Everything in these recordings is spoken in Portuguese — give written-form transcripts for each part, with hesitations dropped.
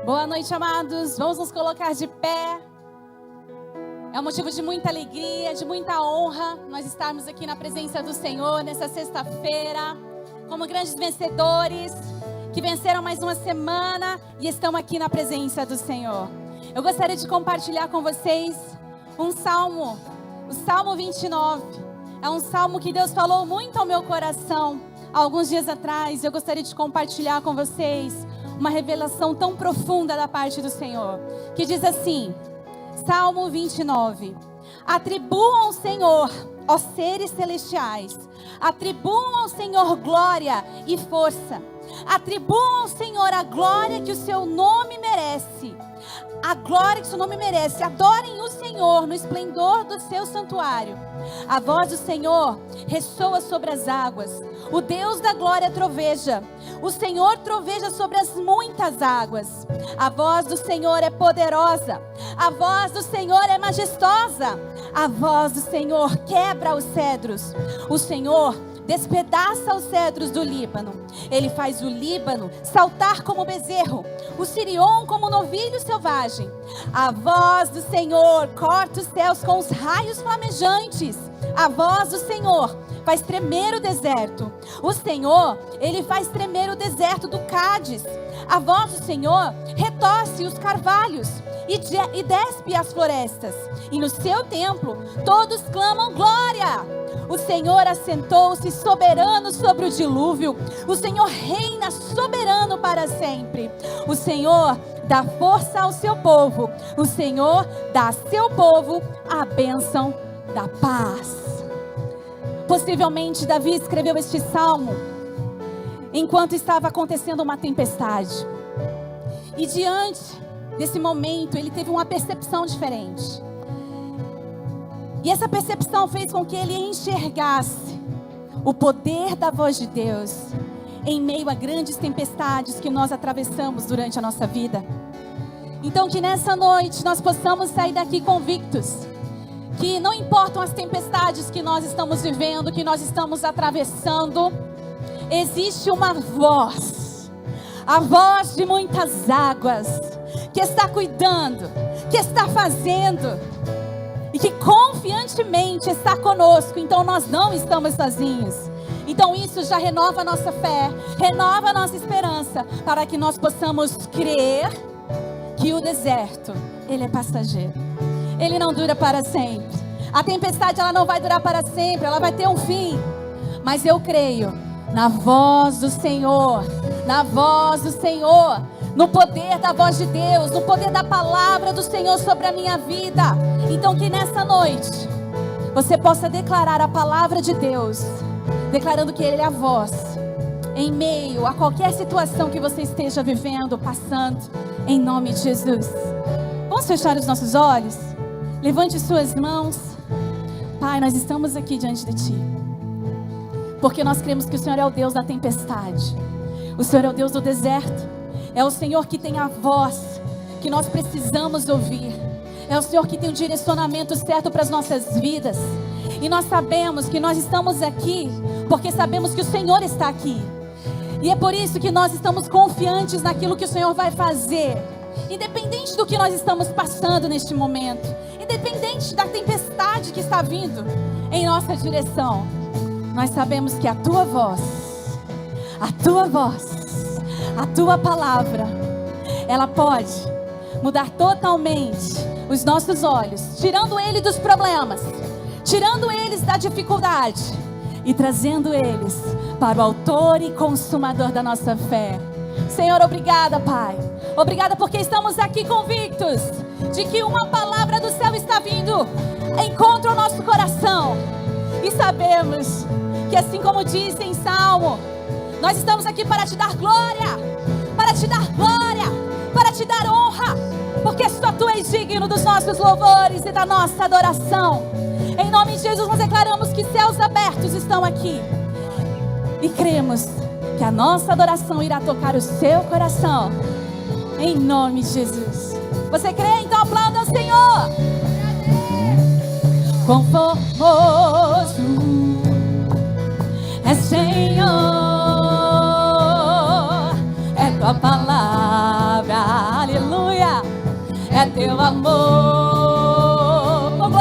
Boa noite, amados. Vamos nos colocar de pé. É um motivo de muita alegria, de muita honra nós estarmos aqui na presença do Senhor nessa sexta-feira, como grandes vencedores que venceram mais uma semana e estão aqui na presença do Senhor. Eu gostaria de compartilhar com vocês um salmo, o Salmo 29. É um salmo que Deus falou muito ao meu coração há alguns dias atrás. Eu gostaria de compartilhar com vocês uma revelação tão profunda da parte do Senhor, que diz assim, Salmo 29. Atribuam ao Senhor, ó seres celestiais, atribuam ao Senhor glória e força, atribuam ao Senhor a glória que o seu nome merece, a glória que o seu nome merece. Adorem o Senhor no esplendor do seu santuário. A voz do Senhor ressoa sobre as águas, o Deus da glória troveja. O Senhor troveja sobre as muitas águas. A voz do Senhor é poderosa, a voz do Senhor é majestosa. A voz do Senhor quebra os cedros. O Senhor despedaça os cedros do Líbano. Ele faz o Líbano saltar como bezerro, o Sirion como novilho selvagem. A voz do Senhor corta os céus com os raios flamejantes. A voz do Senhor faz tremer o deserto. O Senhor, Ele faz tremer o deserto do Cádiz. A voz do Senhor retorce os carvalhos e despe as florestas. E no seu templo todos clamam glória. O Senhor assentou-se soberano sobre o dilúvio. O Senhor reina soberano para sempre. O Senhor dá força ao seu povo. O Senhor dá a seu povo a bênção da paz. Possivelmente Davi escreveu este salmo enquanto estava acontecendo uma tempestade. E diante desse momento ele teve uma percepção diferente. E essa percepção fez com que ele enxergasse o poder da voz de Deus em meio a grandes tempestades que nós atravessamos durante a nossa vida. Então que nessa noite nós possamos sair daqui convictos que não importam as tempestades que nós estamos vivendo, que nós estamos atravessando, existe uma voz, a voz de muitas águas, que está cuidando, que está fazendo, e que confiantemente está conosco. Então nós não estamos sozinhos. Então isso já renova a nossa fé, renova a nossa esperança, para que nós possamos crer que o deserto, ele é passageiro. Ele não dura para sempre. A tempestade, ela não vai durar para sempre, ela vai ter um fim. Mas eu creio na voz do Senhor, na voz do Senhor, no poder da voz de Deus, no poder da palavra do Senhor sobre a minha vida. Então que nessa noite você possa declarar a palavra de Deus, declarando que Ele é a voz em meio a qualquer situação que você esteja vivendo, passando, em nome de Jesus. Vamos fechar os nossos olhos? Levante suas mãos. Pai, nós estamos aqui diante de Ti, porque nós cremos que o Senhor é o Deus da tempestade, o Senhor é o Deus do deserto, é o Senhor que tem a voz que nós precisamos ouvir, é o Senhor que tem o direcionamento certo para as nossas vidas. E nós sabemos que nós estamos aqui porque sabemos que o Senhor está aqui, e é por isso que nós estamos confiantes naquilo que o Senhor vai fazer. Independente do que nós estamos passando neste momento, independente da tempestade que está vindo em nossa direção, nós sabemos que a Tua voz, a Tua palavra, ela pode mudar totalmente os nossos olhos, tirando eles dos problemas, tirando eles da dificuldade e trazendo eles para o autor e consumador da nossa fé. Senhor, obrigada, Pai. Obrigada porque estamos aqui convictos de que uma palavra do céu está vindo, encontra o nosso coração. E sabemos que, assim como diz em Salmo, nós estamos aqui para Te dar glória, para Te dar glória, para Te dar honra, porque só Tu és digno dos nossos louvores e da nossa adoração. Em nome de Jesus nós declaramos que céus abertos estão aqui e cremos que a nossa adoração irá tocar o seu coração, em nome de Jesus. Você crê? Então aplauda o Senhor. Quão formoso é Senhor, é Tua palavra, aleluia. amor. Quão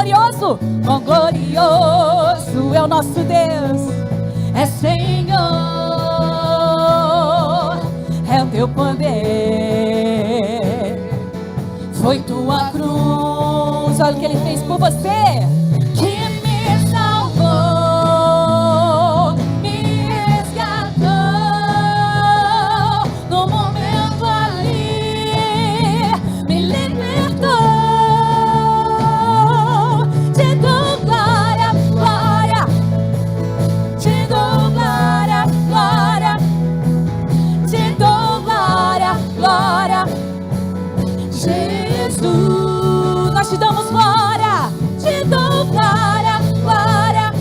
glorioso é o nosso Deus. É Senhor, é o teu poder. Foi tua cruz, olha o que ele fez por você, que me salvou, me resgatou. No momento ali, me libertou. Te dou glória, glória. Te dou glória, glória. Te dou glória, glória. Jesus, nós te damos glória, te dou glória, glória,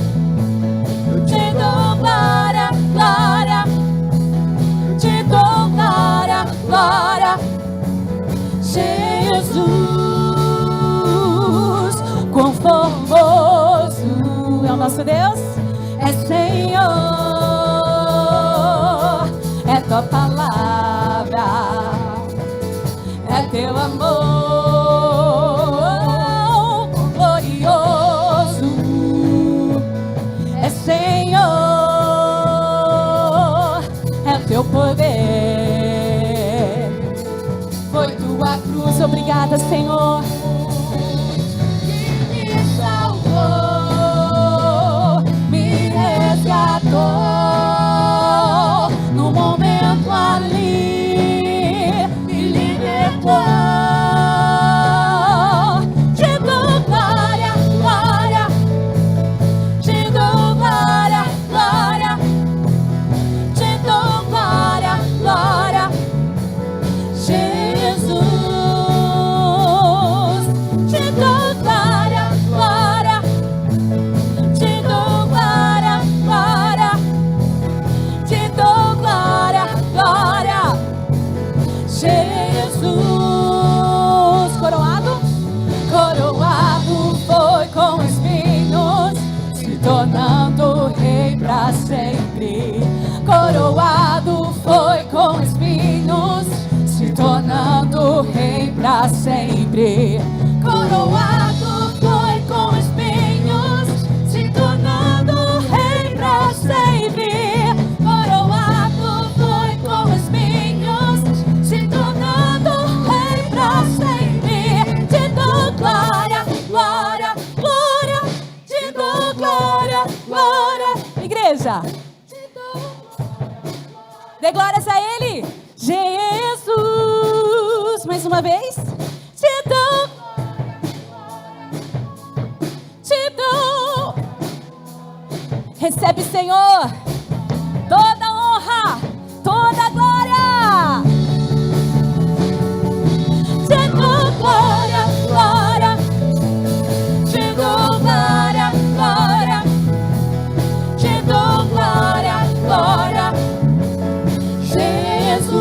te dou glória, glória, te dou glória, glória. Jesus, quão formoso é o nosso Deus, é Senhor, é tua palavra, é teu amor, glorioso, é Senhor, é teu poder, foi tua cruz, obrigada, Senhor, que me salvou, me resgatou, no momento ali, me libertou. Te dou glória, glória. Te dou glória, glória. Te dou glória, glória. Jesus, te dou glória, glória. Te dou glória, glória. Te dou glória, glória. Jesus, coroado, coroado foi com espinhos, se tornando rei pra sempre. Coroado foi com espinhos, se tornando rei pra sempre. Coroado foi com espinhos, se tornando rei pra sempre. Coroado foi com espinhos, se tornando rei pra sempre. Te dou glória, glória, glória. Te dou glória, glória. Igreja, dê glórias a Ele. Jesus, mais uma vez. Te dou, te dou. Recebe, Senhor, toda honra, toda glória. Te dou glória, glória. Te dou glória, glória. Te dou glória, glória. Jesus,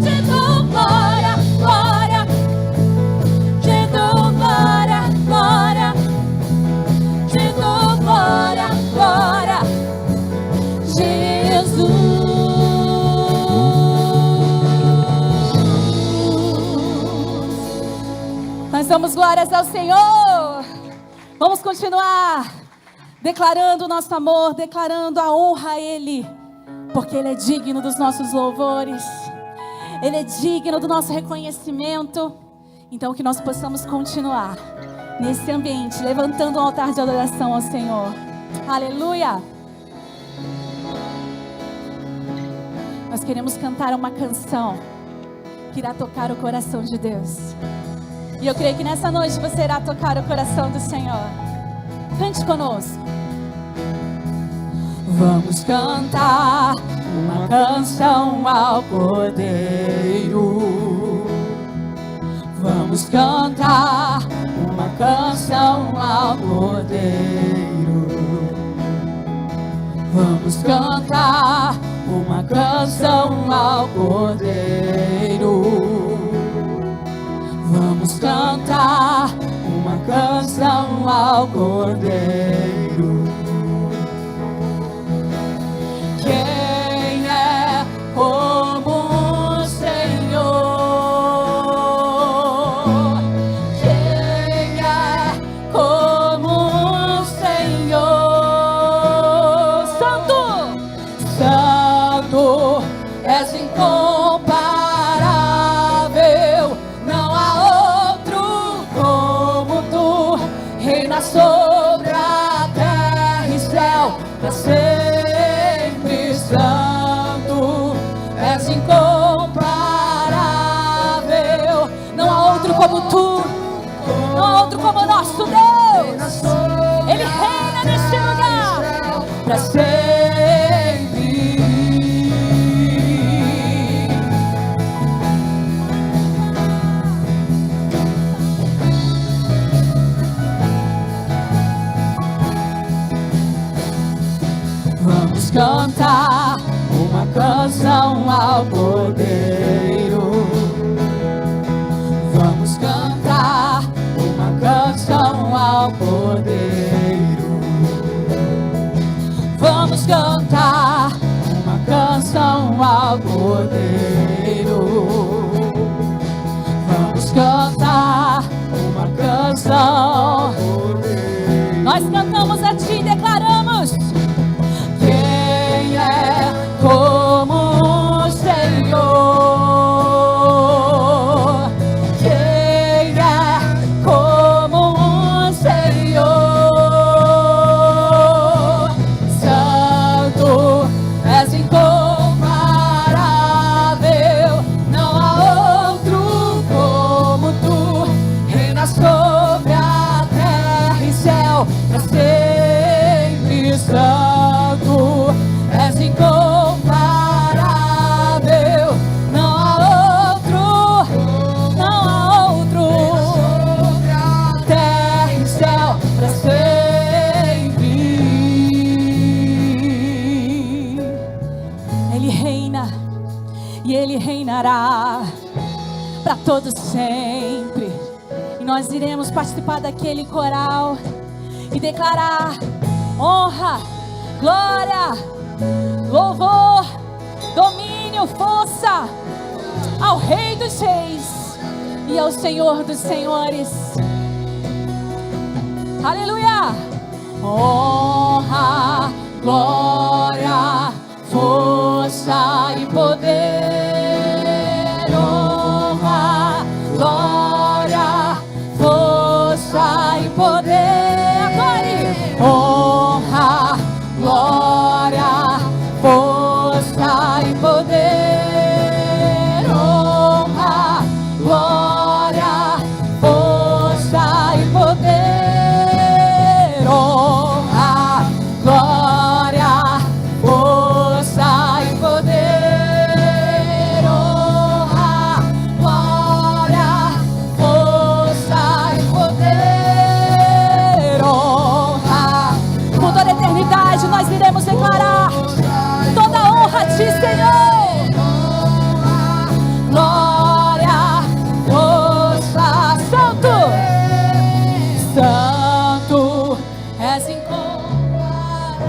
te dou glória, glória. Te dou glória, glória. Te dou glória, glória. Jesus, nós damos glórias ao Senhor. Vamos continuar declarando o nosso amor, declarando a honra a Ele, porque Ele é digno dos nossos louvores, Ele é digno do nosso reconhecimento. Então que nós possamos continuar nesse ambiente, levantando um altar de adoração ao Senhor. Aleluia! Nós queremos cantar uma canção que irá tocar o coração de Deus. E eu creio que nessa noite você irá tocar o coração do Senhor. Cante conosco. Vamos cantar uma canção ao Cordeiro. Vamos cantar uma canção ao Cordeiro. Vamos cantar uma canção ao Cordeiro. Vamos cantar uma canção ao Cordeiro. Quem é como o Senhor? como tu, não há outro como nosso Deus. Ele reina neste lugar para sempre. Vamos cantar uma canção ao Cordeiro. Vamos cantar uma canção ao Cordeiro. Vamos cantar uma canção ao Cordeiro. Vamos cantar uma canção. Nós cantamos a Ti e declaramos: quem é como o Senhor? Quem é como o Senhor? Santo, és incomparável, não há outro como tu. Reinas sobre a terra e céu para sempre. Santo, és incomparável, não há outro, não há outro. Terra e céu para sempre. Ele reina e Ele reinará para todos sempre. E nós iremos participar daquele coral e declarar honra, glória, louvor, domínio, força ao Rei dos Reis e ao Senhor dos Senhores. Aleluia! Honra, glória, força e poder. Honra, glória, força e poder. Honra, glória, força e poder. Honra, glória, força e poder. Honra, glória, força e poder. Honra, glória, força e poder. Honra, por toda a eternidade nós iremos declarar toda a honra a Ti, Senhor. Glória, força, Santo, Santo, és incomparável,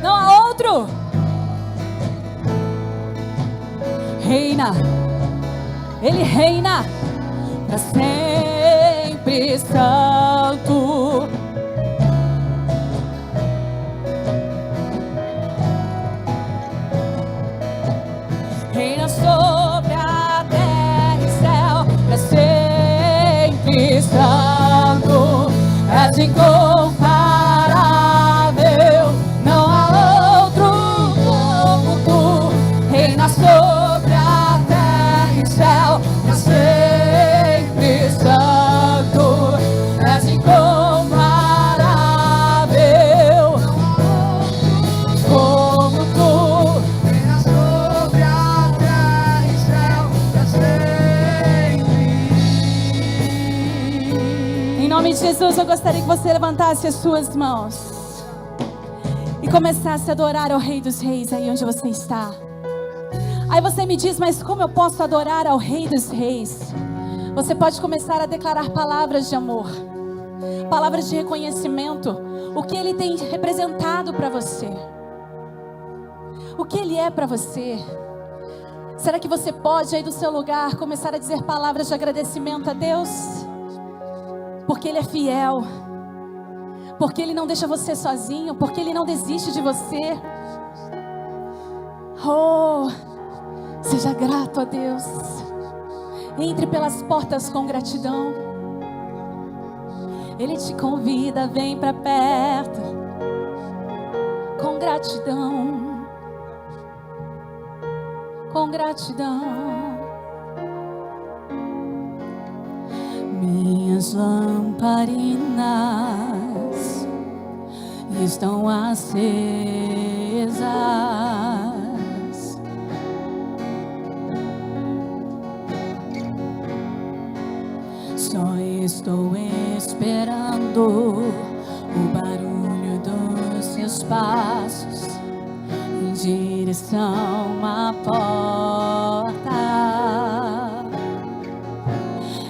não há outro. Reina, Ele reina para sempre. Santo, reina sobre a terra e céu para sempre. Santo, és incomparável, não há outro como tu. Reina sobre a terra e céu para sempre. Santo, és incomparável, como tu. Em nome de Jesus, eu gostaria que você levantasse as suas mãos e começasse a adorar ao Rei dos Reis aí onde você está. Aí você me diz, mas como eu posso adorar ao Rei dos Reis? Você pode começar a declarar palavras de amor, palavras de reconhecimento, o que Ele tem representado para você, o que Ele é para você. Será que você pode aí do seu lugar começar a dizer palavras de agradecimento a Deus? Porque Ele é fiel, porque Ele não deixa você sozinho, porque Ele não desiste de você. Oh, seja grato a Deus. Entre pelas portas com gratidão. Ele te convida, vem para perto com gratidão, com gratidão. Minhas lamparinas estão acesas. Só estou esperando o barulho dos seus passos em direção à porta.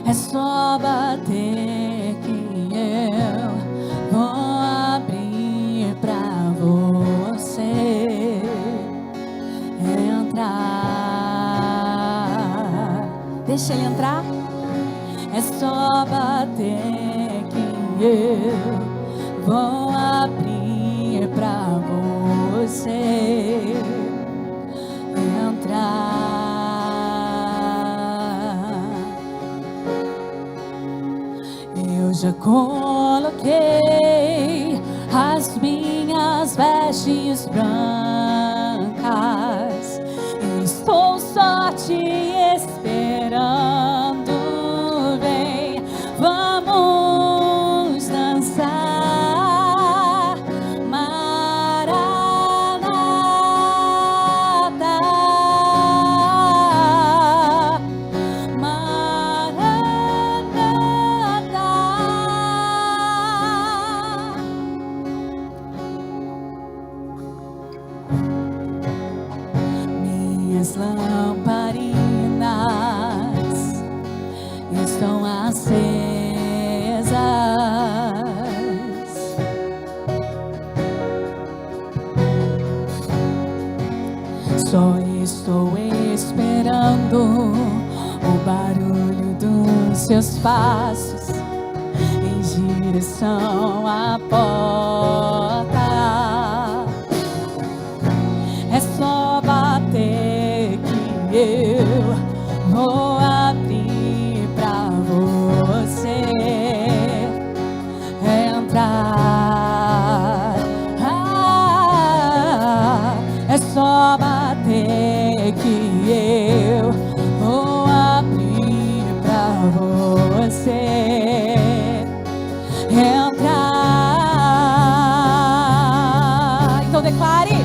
É só bater que eu vou abrir pra você entrar. Deixa ele entrar. É só bater que eu vou abrir pra você entrar. Eu já coloquei as minhas vestes brancas e estou só te esperando. Vamos dançar, Maranata, Maranata. Minhas lamparinas estão acesas. Só estou esperando o barulho dos seus passos em direção à porta. É só bater que eu vou abrir pra você entrar. É só bater que eu vou abrir pra você entrar. Então declare: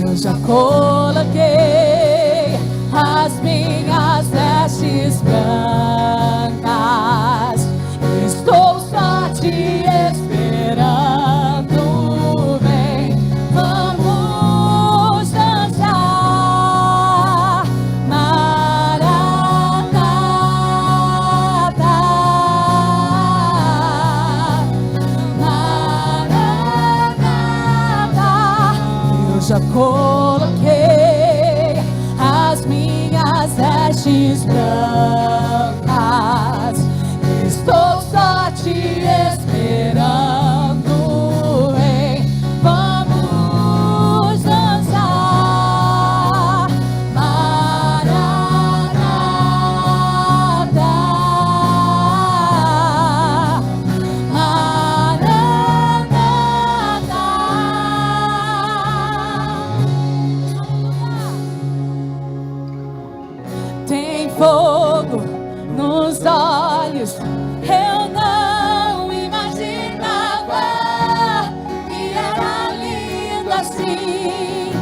eu já coloquei as minhas vestes brancas, estou só te esperando. Vem, vamos dançar, Maranata, Maranata. Eu já coloquei as minhas vestes brancas, estou só te esperando. Vem, vamos dançar, Maranata, Maranata. Tem fogo nos olhos, eu não imaginava que era lindo assim,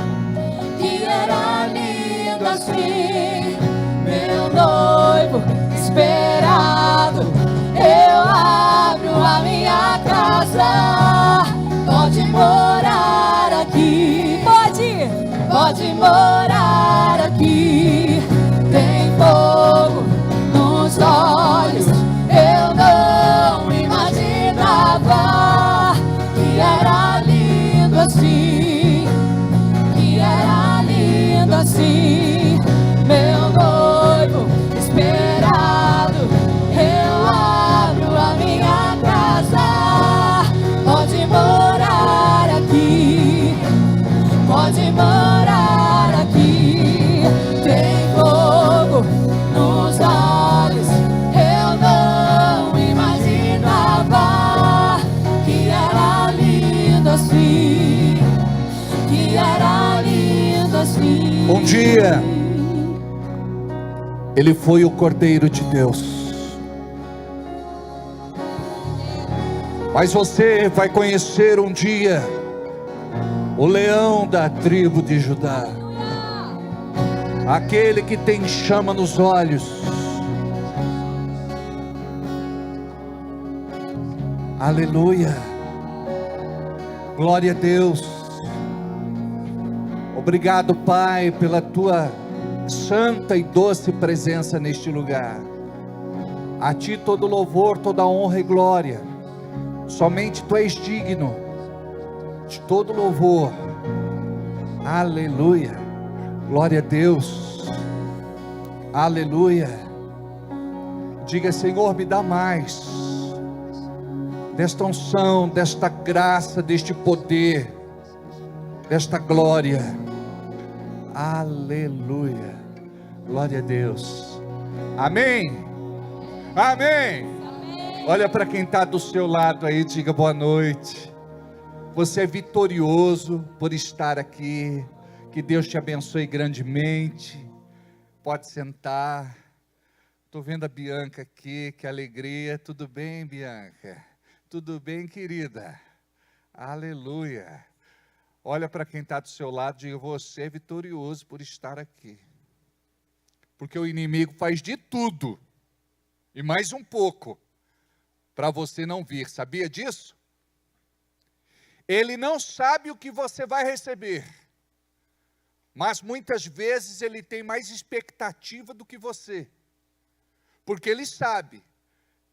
que era lindo assim. Meu noivo esperado, eu abro a minha casa. Pode morar aqui, pode morar aqui. Tem fogo nos olhos, eu não imaginava que era lindo assim, que era lindo assim. Meu noivo esperado, eu abro a minha casa. Pode morar aqui, pode morar aqui. Tem fogo nos olhos, eu não imaginava que era lindo assim, que era lindo assim. Um dia, ele foi o Cordeiro de Deus Mas você vai conhecer um dia o leão da tribo de Judá, aquele que tem chama nos olhos. Aleluia, glória a Deus. Obrigado, Pai, pela tua santa e doce presença neste lugar. A ti todo louvor, toda honra e glória. Somente tu és digno de todo louvor. Aleluia, glória a Deus. Aleluia. Diga: Senhor, me dá mais desta unção, desta graça, deste poder, desta glória. Aleluia, glória a Deus. Amém, amém. Olha para quem está do seu lado aí, diga: boa noite. Você é vitorioso por estar aqui. Que Deus te abençoe grandemente. Pode sentar. Estou vendo a Bianca aqui, que alegria. Tudo bem, Bianca? Tudo bem, querida? Aleluia. Olha para quem está do seu lado e diga: você é vitorioso por estar aqui. Porque o inimigo faz de tudo, e mais um pouco, para você não vir. Sabia disso? Ele não sabe o que você vai receber, mas muitas vezes ele tem mais expectativa do que você, porque ele sabe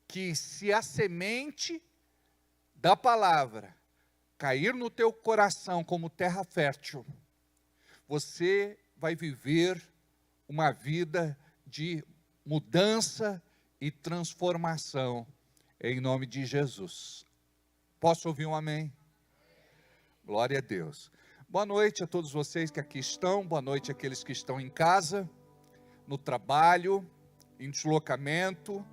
que se a semente da palavra cair no teu coração como terra fértil, você vai viver uma vida de mudança e transformação, em nome de Jesus. Posso ouvir um amém? Glória a Deus. Boa noite a todos vocês que aqui estão, boa noite àqueles que estão em casa, no trabalho, em deslocamento,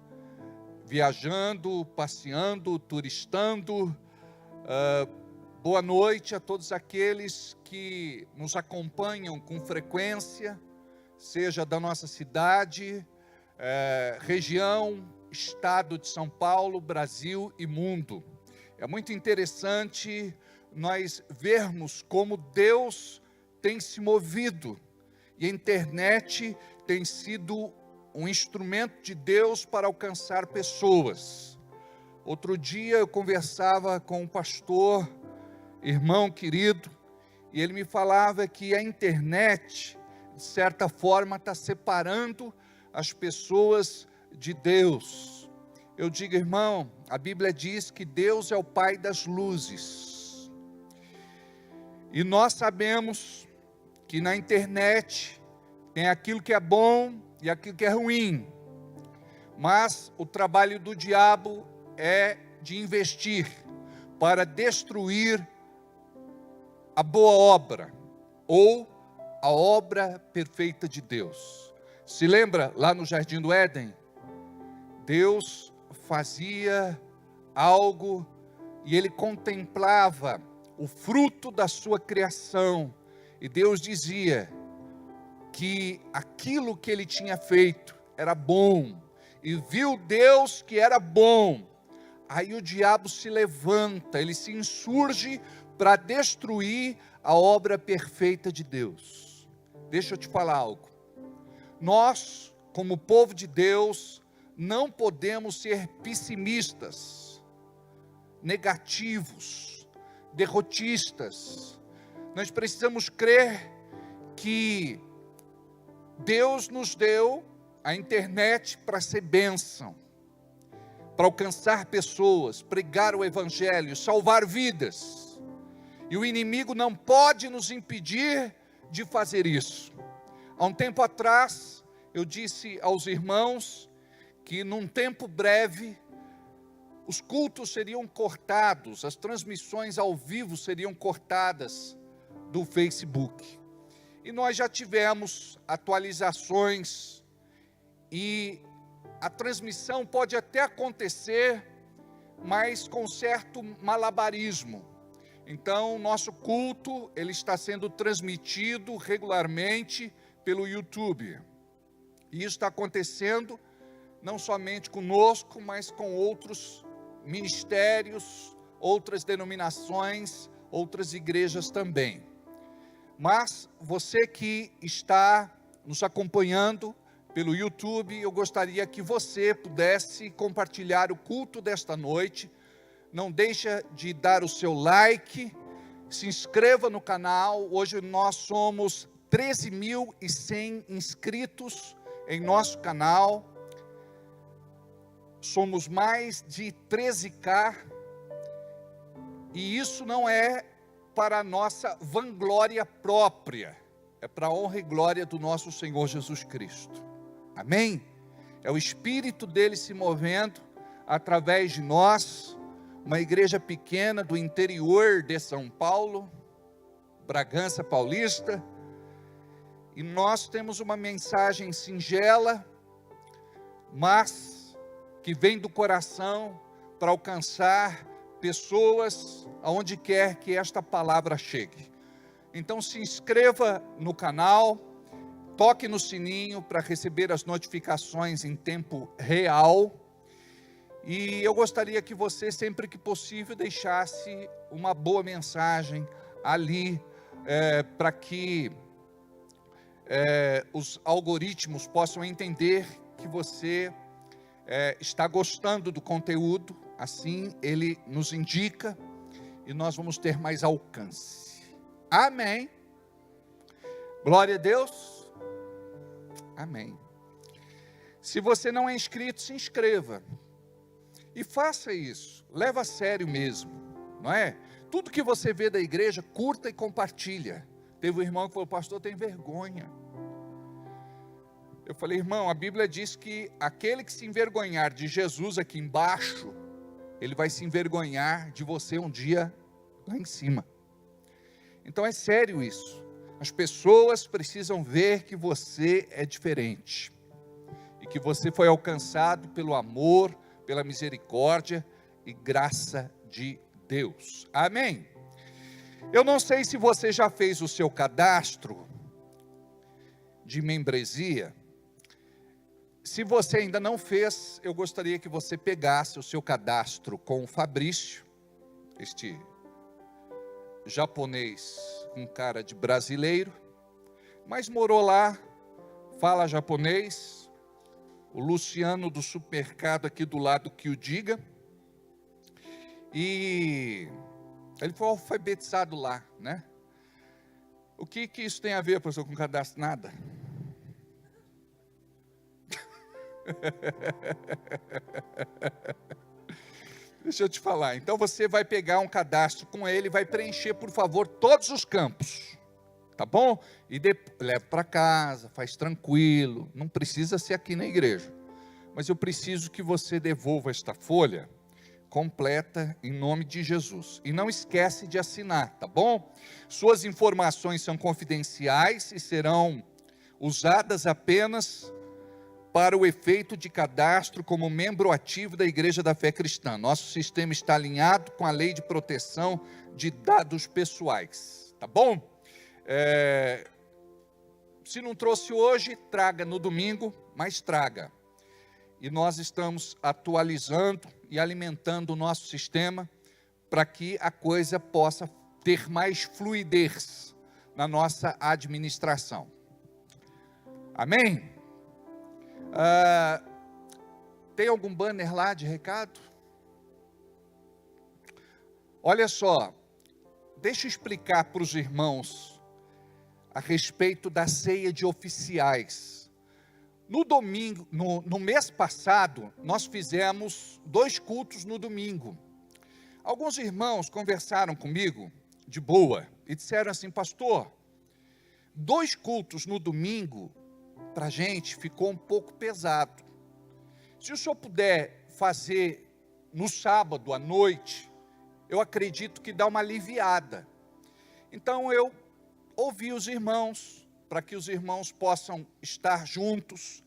viajando, passeando, turistando. Boa noite a todos aqueles que nos acompanham com frequência, seja da nossa cidade, região, estado de São Paulo, Brasil e mundo. É muito interessante nós vermos como Deus tem se movido, e a internet tem sido um instrumento de Deus para alcançar pessoas. Outro dia eu conversava com um pastor, irmão querido, e ele me falava que a internet, de certa forma, está separando as pessoas de Deus. Eu digo: irmão, a Bíblia diz que Deus é o Pai das luzes, e nós sabemos que na internet tem aquilo que é bom e aquilo que é ruim, mas o trabalho do diabo é de investir para destruir a boa obra, ou a obra perfeita de Deus. Se lembra lá no Jardim do Éden? Deus fazia algo e ele contemplava o fruto da sua criação, e Deus dizia que aquilo que ele tinha feito era bom, e viu Deus que era bom. Aí o diabo se levanta, ele se insurge para destruir a obra perfeita de Deus. Deixa eu te falar algo. Nós, como povo de Deus, não podemos ser pessimistas, negativos, derrotistas. Nós precisamos crer que Deus nos deu a internet para ser bênção, para alcançar pessoas, pregar o evangelho, salvar vidas. E o inimigo não pode nos impedir de fazer isso. Há um tempo atrás, eu disse aos irmãos que num tempo breve, os cultos seriam cortados, as transmissões ao vivo seriam cortadas do Facebook. E nós já tivemos atualizações, e a transmissão pode até acontecer, mas com certo malabarismo. Então, nosso culto, ele está sendo transmitido regularmente pelo YouTube. E isso está acontecendo não somente conosco, mas com outros ministérios, outras denominações, outras igrejas também. Mas você que está nos acompanhando pelo YouTube, eu gostaria que você pudesse compartilhar o culto desta noite. Não deixa de dar o seu like, se inscreva no canal. Hoje nós somos 13.100 inscritos em nosso canal. Somos mais de 13K. E isso não é para a nossa vanglória própria. É para a honra e glória do nosso Senhor Jesus Cristo. Amém? É o Espírito dele se movendo através de nós, uma igreja pequena do interior de São Paulo, Bragança Paulista, e nós temos uma mensagem singela, mas que vem do coração para alcançar pessoas aonde quer que esta palavra chegue. Então se inscreva no canal, toque no sininho para receber as notificações em tempo real. E eu gostaria que você, sempre que possível, deixasse uma boa mensagem ali, para que os algoritmos possam entender que você está gostando do conteúdo. Assim ele nos indica e nós vamos ter mais alcance. Amém. Glória a Deus. Amém. Se você não é inscrito, se inscreva. E faça isso. Leva a sério mesmo, não é? Tudo que você vê da igreja, curta e compartilha. Teve um irmão que falou: pastor, tem vergonha. Eu falei: irmão, a Bíblia diz que aquele que se envergonhar de Jesus aqui embaixo, ele vai se envergonhar de você um dia lá em cima. Então é sério isso. As pessoas precisam ver que você é diferente. E que você foi alcançado pelo amor, pela misericórdia e graça de Deus. Amém? Eu não sei se você já fez o seu cadastro de membresia. Se você ainda não fez, eu gostaria que você pegasse o seu cadastro com o Fabrício, este japonês com cara de brasileiro, mas morou lá, fala japonês. O Luciano do supermercado aqui do lado que o diga. E ele foi alfabetizado lá, né? O que isso tem a ver, professor, com cadastro? Nada. Deixa eu te falar. Então você vai pegar um cadastro com ele, vai preencher, por favor, todos os campos. Tá bom? E leva para casa, faz tranquilo. Não precisa ser aqui na igreja. Mas eu preciso que você devolva esta folha completa em nome de Jesus. E não esquece de assinar, tá bom? Suas informações são confidenciais e serão usadas apenas para o efeito de cadastro como membro ativo da Igreja da Fé Cristã. Nosso sistema está alinhado com a lei de proteção de dados pessoais, tá bom? Se não trouxe hoje, traga no domingo, mas traga. E nós estamos atualizando e alimentando o nosso sistema para que a coisa possa ter mais fluidez na nossa administração. Amém? Tem algum banner lá de recado? Olha só, deixa eu explicar para os irmãos a respeito da ceia de oficiais. No domingo, no mês passado, nós fizemos 2 cultos no domingo. Alguns irmãos conversaram comigo de boa e disseram assim: pastor, 2 cultos no domingo, para a gente ficou um pouco pesado. Se o senhor puder fazer no sábado à noite, eu acredito que dá uma aliviada. Então eu ouvi os irmãos, para que os irmãos possam estar juntos,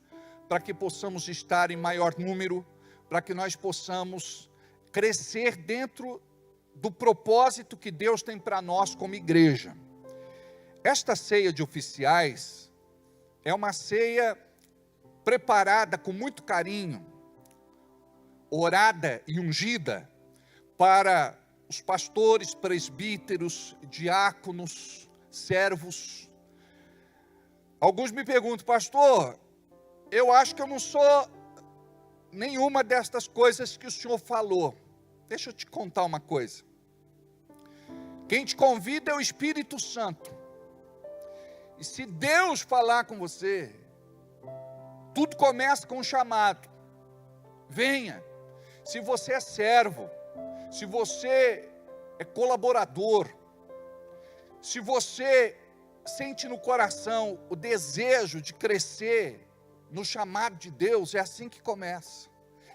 para que possamos estar em maior número, para que nós possamos crescer dentro do propósito que Deus tem para nós como igreja. Esta ceia de oficiais é uma ceia preparada com muito carinho, orada e ungida para os pastores, presbíteros, diáconos, servos. Alguns me perguntam, pastor, eu acho que eu não sou nenhuma destas coisas que o senhor falou. Deixa eu te contar uma coisa. Quem te convida é o Espírito Santo. E se Deus falar com você, tudo começa com um chamado. Venha. Se você é servo, se você é colaborador, se você sente no coração o desejo de crescer no chamado de Deus, é assim que começa.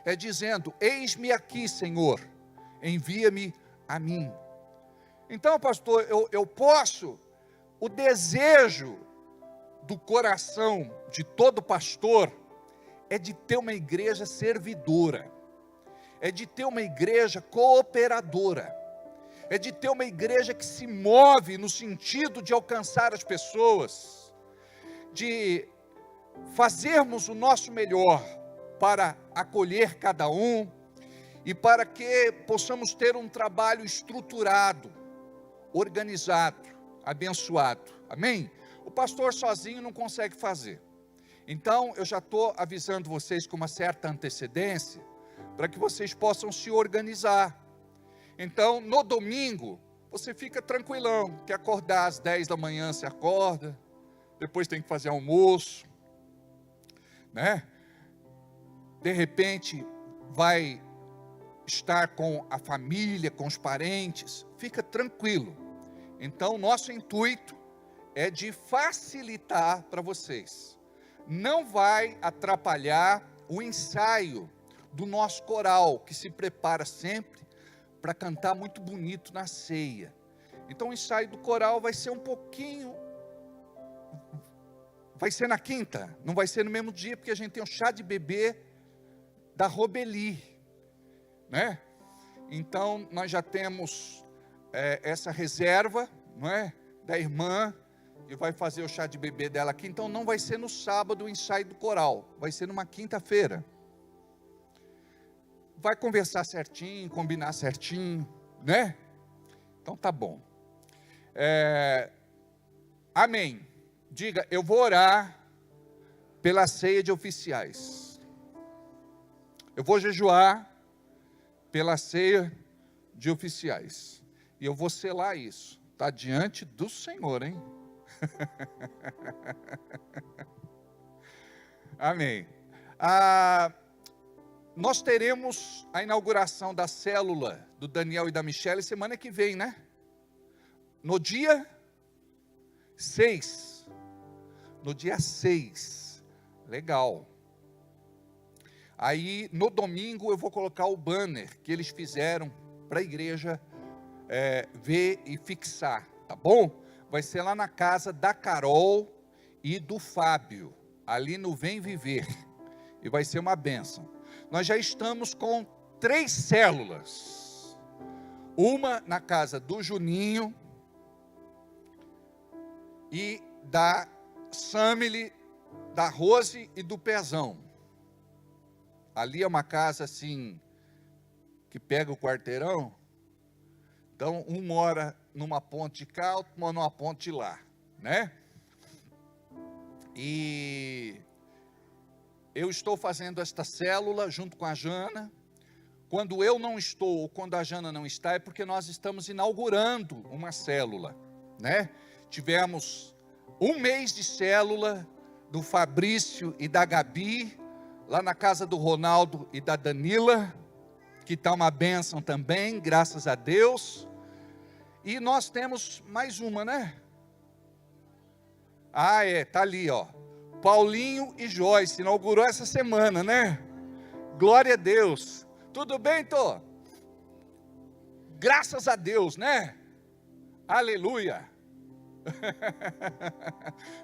É dizendo, eis-me aqui, Senhor, envia-me a mim. Então, pastor, eu posso, o desejo do coração de todo pastor é de ter uma igreja servidora, é de ter uma igreja cooperadora, é de ter uma igreja que se move no sentido de alcançar as pessoas, de fazermos o nosso melhor para acolher cada um e para que possamos ter um trabalho estruturado, organizado, abençoado, amém? O pastor sozinho não consegue fazer. Então, eu já estou avisando vocês com uma certa antecedência, para que vocês possam se organizar. Então, no domingo, você fica tranquilão, quer acordar às 10 da manhã, você acorda, depois tem que fazer almoço, né? De repente, vai estar com a família, com os parentes, fica tranquilo. Então, nosso intuito é de facilitar para vocês. Não vai atrapalhar o ensaio do nosso coral, que se prepara sempre para cantar muito bonito na ceia. Então, o ensaio do coral vai ser um pouquinho... Vai ser na quinta, não vai ser no mesmo dia, porque a gente tem um chá de bebê da Robeli, né? Então, nós já temos essa reserva, não é? Da irmã, que vai fazer o chá de bebê dela aqui. Então, não vai ser no sábado o ensaio do coral, vai ser numa quinta-feira. Vai conversar certinho, combinar certinho, né? Então, tá bom. Amém. Diga, eu vou orar pela ceia de oficiais. Eu vou jejuar pela ceia de oficiais. E eu vou selar isso. Está diante do Senhor, hein? Amém. Nós teremos a inauguração da célula do Daniel e da Michelle semana que vem, né? No dia 6. No dia 6. Legal. Aí, no domingo, eu vou colocar o banner que eles fizeram para a igreja ver e fixar, tá bom? Vai ser lá na casa da Carol e do Fábio, ali no Vem Viver. E vai ser uma bênção. Nós já estamos com 3 células. Uma na casa do Juninho e da Samile, da Rose e do Pezão. Ali é uma casa assim, que pega o quarteirão. Então, um mora numa ponte de cá, outro mora numa ponte de lá, né? E eu estou fazendo esta célula junto com a Jana. Quando eu não estou, ou quando a Jana não está, é porque nós estamos inaugurando uma célula, né? Tivemos 1 mês de célula do Fabrício e da Gabi, lá na casa do Ronaldo e da Danila, que está uma bênção também, graças a Deus. E nós temos mais uma, né? Tá ali, ó. Paulinho e Joyce, inaugurou essa semana, né? Glória a Deus. Tudo bem, Tô? Graças a Deus, né? Aleluia.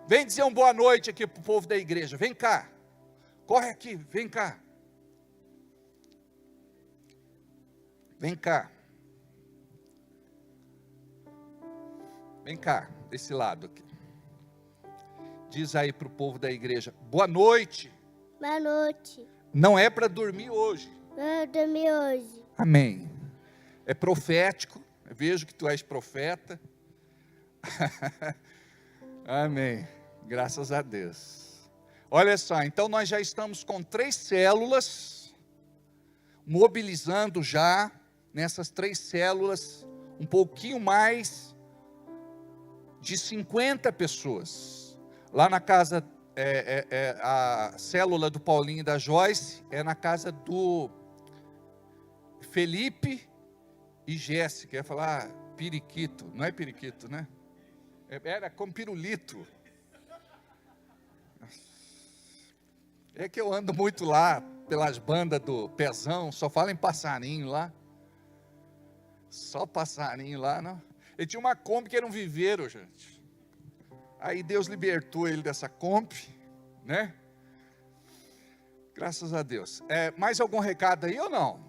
Vem dizer uma boa noite aqui para o povo da igreja. Vem cá. Corre aqui, vem cá. Vem cá. Vem cá, desse lado aqui. Diz aí para o povo da igreja, boa noite. Boa noite. Não é para dormir hoje. Não é dormir hoje. Amém. é profético, eu vejo que tu és profeta. Amém, graças a Deus. Olha só, então nós já estamos com 3 células, mobilizando já, nessas 3 células, um pouquinho mais de 50 pessoas. Lá na casa, a célula do Paulinho e da Joyce, é na casa do Felipe e Jéssica. Ia falar periquito, não é periquito, né? Era como pirulito. É que eu ando muito lá, pelas bandas do Pezão, só falo em passarinho lá. Só passarinho lá, não? Ele tinha uma Kombi que era um viveiro, gente. Aí Deus libertou ele dessa Kombi, né? Graças a Deus. Mais algum recado aí ou não?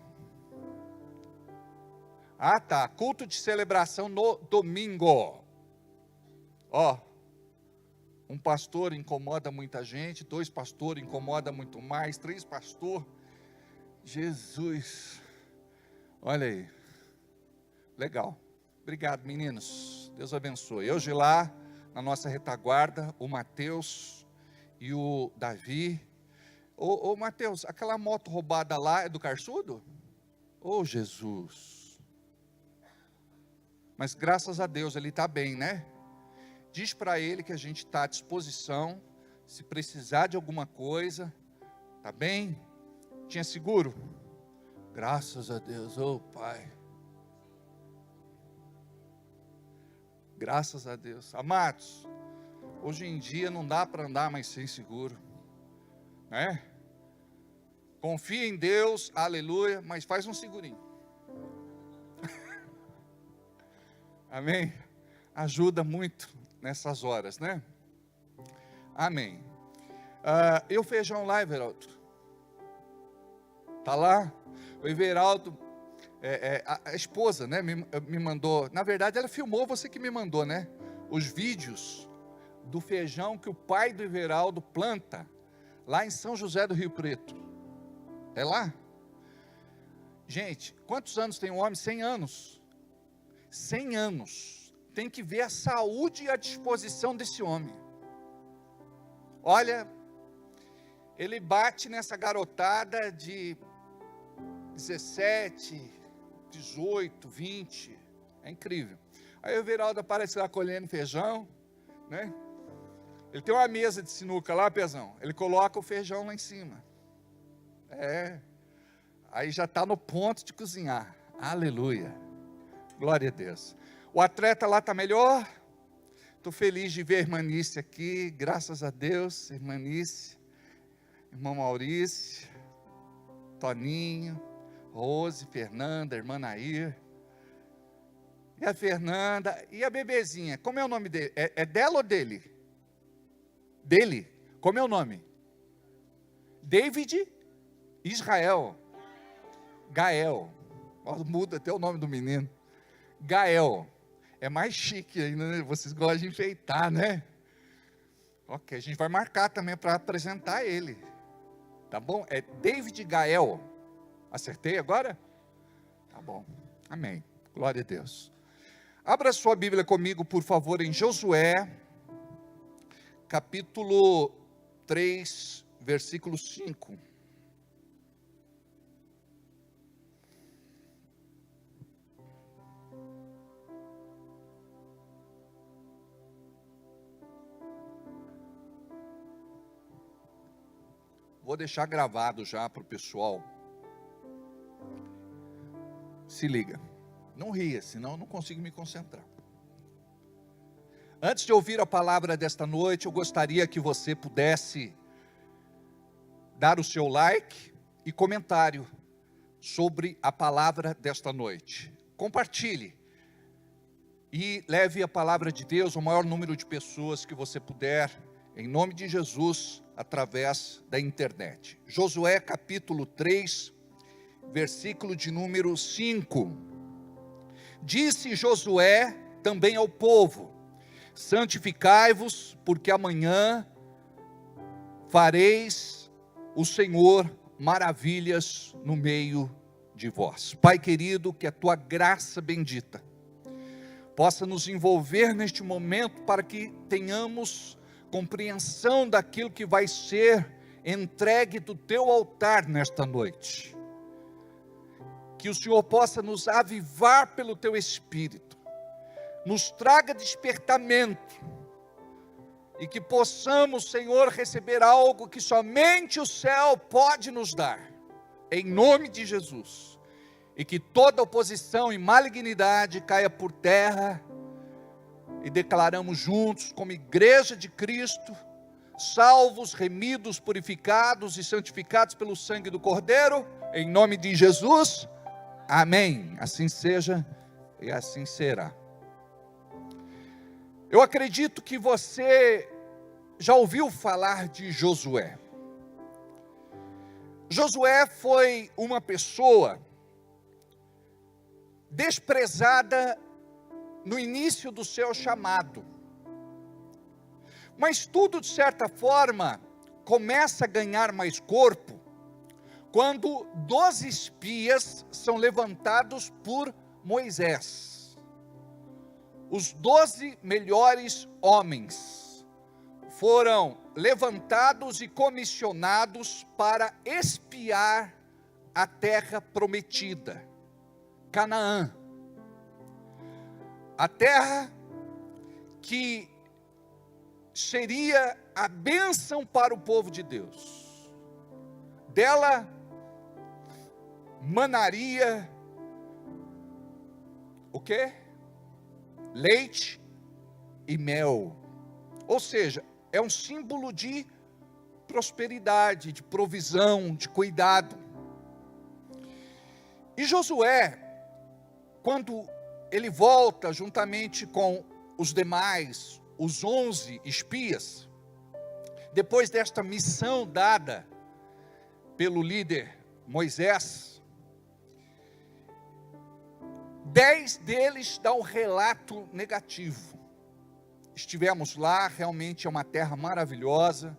Ah, tá. Culto de celebração no domingo. Ó, um pastor incomoda muita gente, 2 pastores incomoda muito mais, 3 pastores. Jesus. Olha aí. Legal. Obrigado, meninos. Deus abençoe. Hoje lá, na nossa retaguarda, o Mateus e o Davi. Ô Mateus, aquela moto roubada lá é do Carçudo? Ô Jesus. Mas graças a Deus ele está bem, né? Diz para ele que a gente está à disposição, se precisar de alguma coisa, tá bem? Tinha seguro? Graças a Deus, ô Pai. Graças a Deus. Amados, hoje em dia não dá para andar mais sem seguro, né? Confia em Deus, aleluia, mas faz um segurinho. Amém? Ajuda muito nessas horas, né? Amém. E o feijão lá, Everaldo? Tá lá? O Everaldo, a esposa, né, me mandou, na verdade ela filmou, você que me mandou, né? Os vídeos do feijão que o pai do Everaldo planta, lá em São José do Rio Preto. É lá? Gente, quantos anos tem um homem? 100 anos. 100 anos. Tem que ver a saúde e a disposição desse homem. Olha, ele bate nessa garotada de 17, 18, 20. É incrível. Aí o Everaldo aparece lá colhendo feijão, né? Ele tem uma mesa de sinuca lá, Pezão. Ele coloca o feijão lá em cima. Aí já está no ponto de cozinhar. Aleluia. Glória a Deus. O atleta lá está melhor. Estou feliz de ver a irmanice aqui. Graças a Deus, irmanice. Irmão Maurício. Toninho. Rose, Fernanda, irmã Nair. E a Fernanda. E a bebezinha. Como é o nome dele? É dela ou dele? Dele. Como é o nome? David Israel. Gael. Muda até o nome do menino. Gael. É mais chique ainda, né? Vocês gostam de enfeitar, né? Ok, a gente vai marcar também para apresentar ele. Tá bom? É David Gael. Acertei agora? Tá bom. Amém. Glória a Deus. Abra sua Bíblia comigo, por favor, em Josué, capítulo 3, versículo 5. Vou deixar gravado já para o pessoal. Se liga. Não ria, senão eu não consigo me concentrar. Antes de ouvir a palavra desta noite, eu gostaria que você pudesse dar o seu like e comentário sobre a palavra desta noite. Compartilhe e leve a palavra de Deus ao maior número de pessoas que você puder, em nome de Jesus, através da internet. Josué capítulo 3, versículo de número 5. Disse Josué também ao povo: santificai-vos, porque amanhã fareis o Senhor maravilhas no meio de vós. Pai querido, que a tua graça bendita possa nos envolver neste momento para que tenhamos compreensão daquilo que vai ser entregue do teu altar nesta noite. Que o Senhor possa nos avivar pelo teu Espírito, nos traga despertamento, e que possamos, Senhor, receber algo que somente o céu pode nos dar, em nome de Jesus. E que toda oposição e malignidade caia por terra, e declaramos juntos, como igreja de Cristo, salvos, remidos, purificados e santificados pelo sangue do Cordeiro, em nome de Jesus, amém. Assim seja e assim será. Eu acredito que você já ouviu falar de Josué. Josué foi uma pessoa desprezada no início do seu chamado. Mas tudo, de certa forma, começa a ganhar mais corpo quando 12 espias são levantados por Moisés. Os 12 melhores homens foram levantados e comissionados para espiar a terra prometida, Canaã. A terra que seria a bênção para o povo de Deus. Dela manaria o quê? Leite e mel. Ou seja, é um símbolo de prosperidade, de provisão, de cuidado. E Josué, quando ele volta juntamente com os demais, os 11 espias, depois desta missão dada pelo líder Moisés, 10 deles dão um relato negativo. Estivemos lá, realmente é uma terra maravilhosa,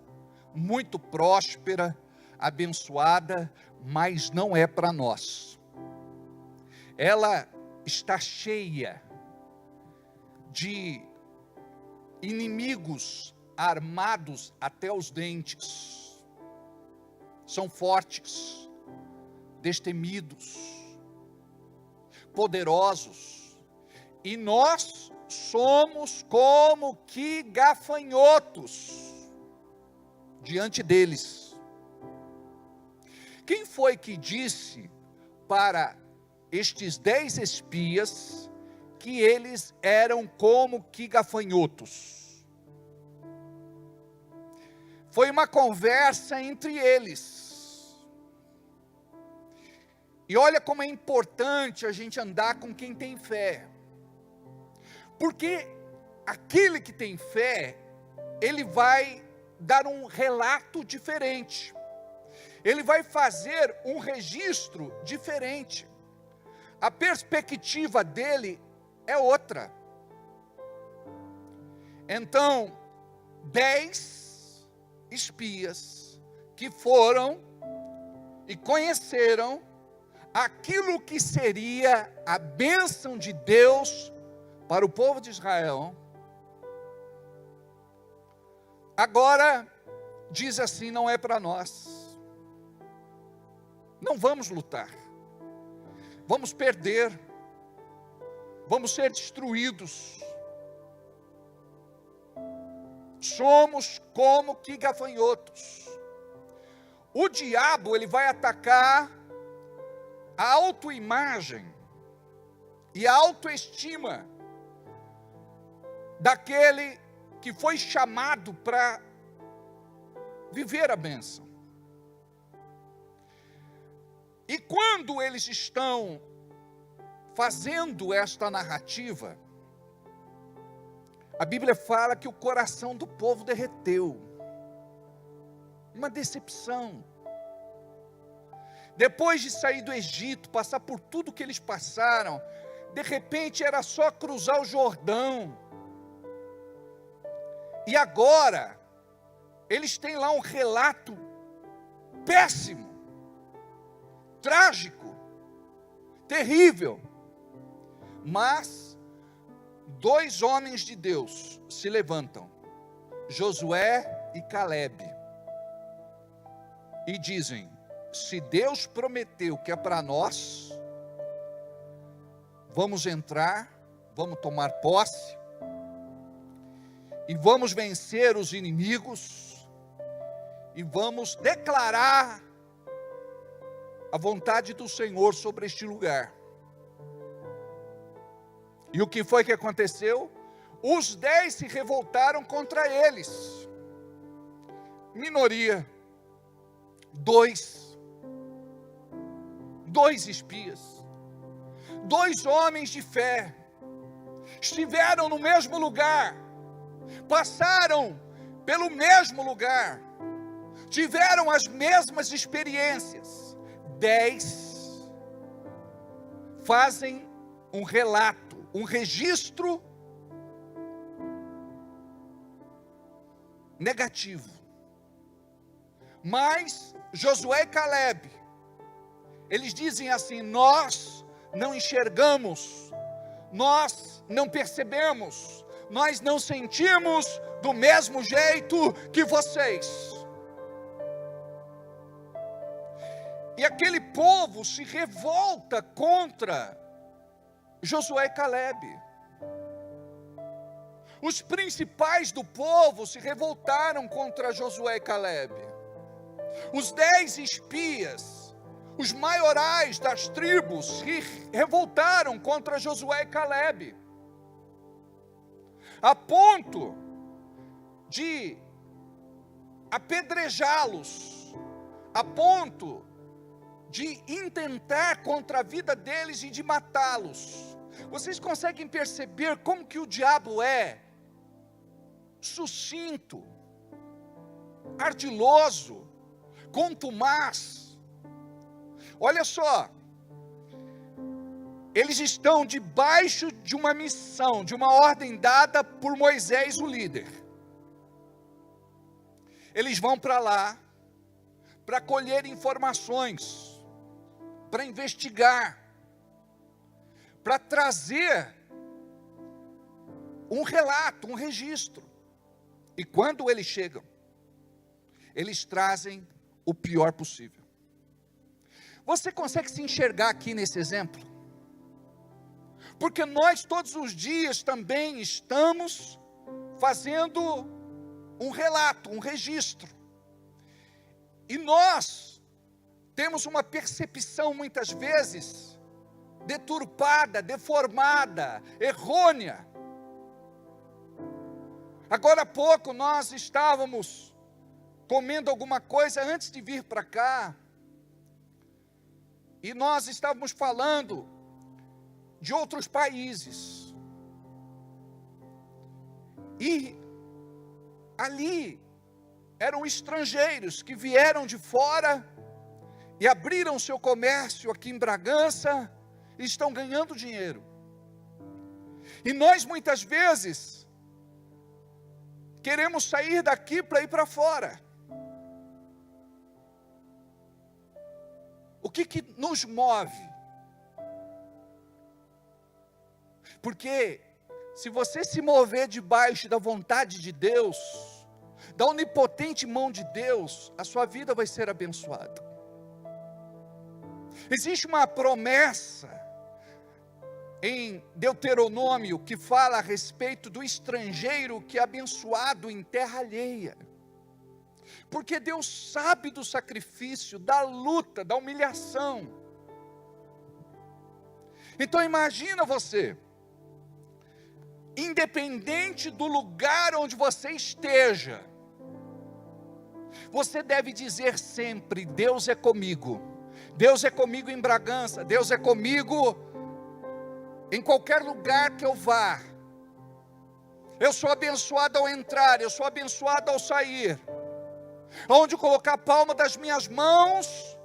muito próspera, abençoada, mas não é para nós. Ela está cheia de inimigos armados até os dentes. São fortes, destemidos, poderosos, e nós somos como que gafanhotos diante deles. Quem foi que disse para estes 10 espias que eles eram como que gafanhotos? Foi uma conversa entre eles. E olha como é importante a gente andar com quem tem fé. Porque aquele que tem fé, ele vai dar um relato diferente. Ele vai fazer um registro diferente. A perspectiva dele é outra. Então, 10 espias que foram e conheceram aquilo que seria a bênção de Deus para o povo de Israel, agora diz assim: não é para nós, não vamos lutar, vamos perder, vamos ser destruídos, somos como que gafanhotos. O diabo, ele vai atacar a autoimagem e a autoestima daquele que foi chamado para viver a bênção. E quando eles estão fazendo esta narrativa, a Bíblia fala que o coração do povo derreteu. Uma decepção. Depois de sair do Egito, passar por tudo que eles passaram, de repente era só cruzar o Jordão. E agora, eles têm lá um relato péssimo, trágico, terrível. Mas 2 homens de Deus se levantam, Josué e Calebe, e dizem: se Deus prometeu que é para nós, vamos entrar, vamos tomar posse, e vamos vencer os inimigos, e vamos declarar a vontade do Senhor sobre este lugar. E o que foi que aconteceu? Os 10 se revoltaram contra eles. Minoria. 2 espias. 2 homens de fé. Estiveram no mesmo lugar. Passaram pelo mesmo lugar. Tiveram as mesmas experiências. 10 fazem um relato, um registro negativo. Mas Josué e Calebe, eles dizem assim: nós não enxergamos, nós não percebemos, nós não sentimos do mesmo jeito que vocês. E aquele povo se revolta contra Josué e Calebe. Os principais do povo se revoltaram contra Josué e Calebe. Os 10 espias, os maiorais das tribos, se revoltaram contra Josué e Calebe, a ponto de apedrejá-los, a ponto de intentar contra a vida deles e de matá-los. Vocês conseguem perceber como que o diabo é sucinto, ardiloso, contumaz? Olha só, eles estão debaixo de uma missão, de uma ordem dada por Moisés, o líder. Eles vão para lá para colher informações, para investigar, para trazer um relato, um registro. E quando eles chegam, eles trazem o pior possível. Você consegue se enxergar aqui nesse exemplo? Porque nós todos os dias também estamos fazendo um relato, um registro. E nós temos uma percepção muitas vezes deturpada, deformada, errônea. Agora há pouco nós estávamos comendo alguma coisa antes de vir para cá, e nós estávamos falando de outros países, e ali eram estrangeiros que vieram de fora e abriram seu comércio aqui em Bragança e estão ganhando dinheiro. E nós muitas vezes queremos sair daqui para ir para fora. O que nos move? Porque se você se mover debaixo da vontade de Deus, da onipotente mão de Deus, a sua vida vai ser abençoada. Existe uma promessa em Deuteronômio que fala a respeito do estrangeiro que é abençoado em terra alheia. Porque Deus sabe do sacrifício, da luta, da humilhação. Então imagina você, independente do lugar onde você esteja, você deve dizer sempre: Deus é comigo. Deus é comigo em Bragança, Deus é comigo em qualquer lugar que eu vá. Eu sou abençoado ao entrar, eu sou abençoado ao sair. Onde eu colocar a palma das minhas mãos,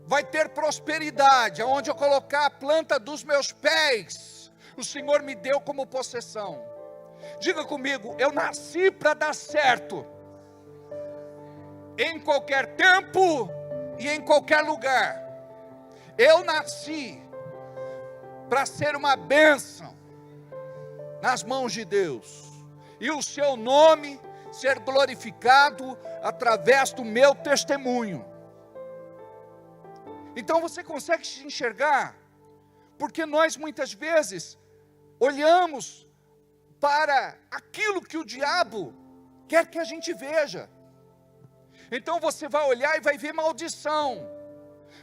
vai ter prosperidade. Onde eu colocar a planta dos meus pés, o Senhor me deu como possessão. Diga comigo: eu nasci para dar certo, em qualquer tempo e em qualquer lugar. Eu nasci para ser uma bênção nas mãos de Deus, e o seu nome ser glorificado através do meu testemunho. Então você consegue se enxergar? Porque nós muitas vezes olhamos para aquilo que o diabo quer que a gente veja. Então você vai olhar e vai ver maldição,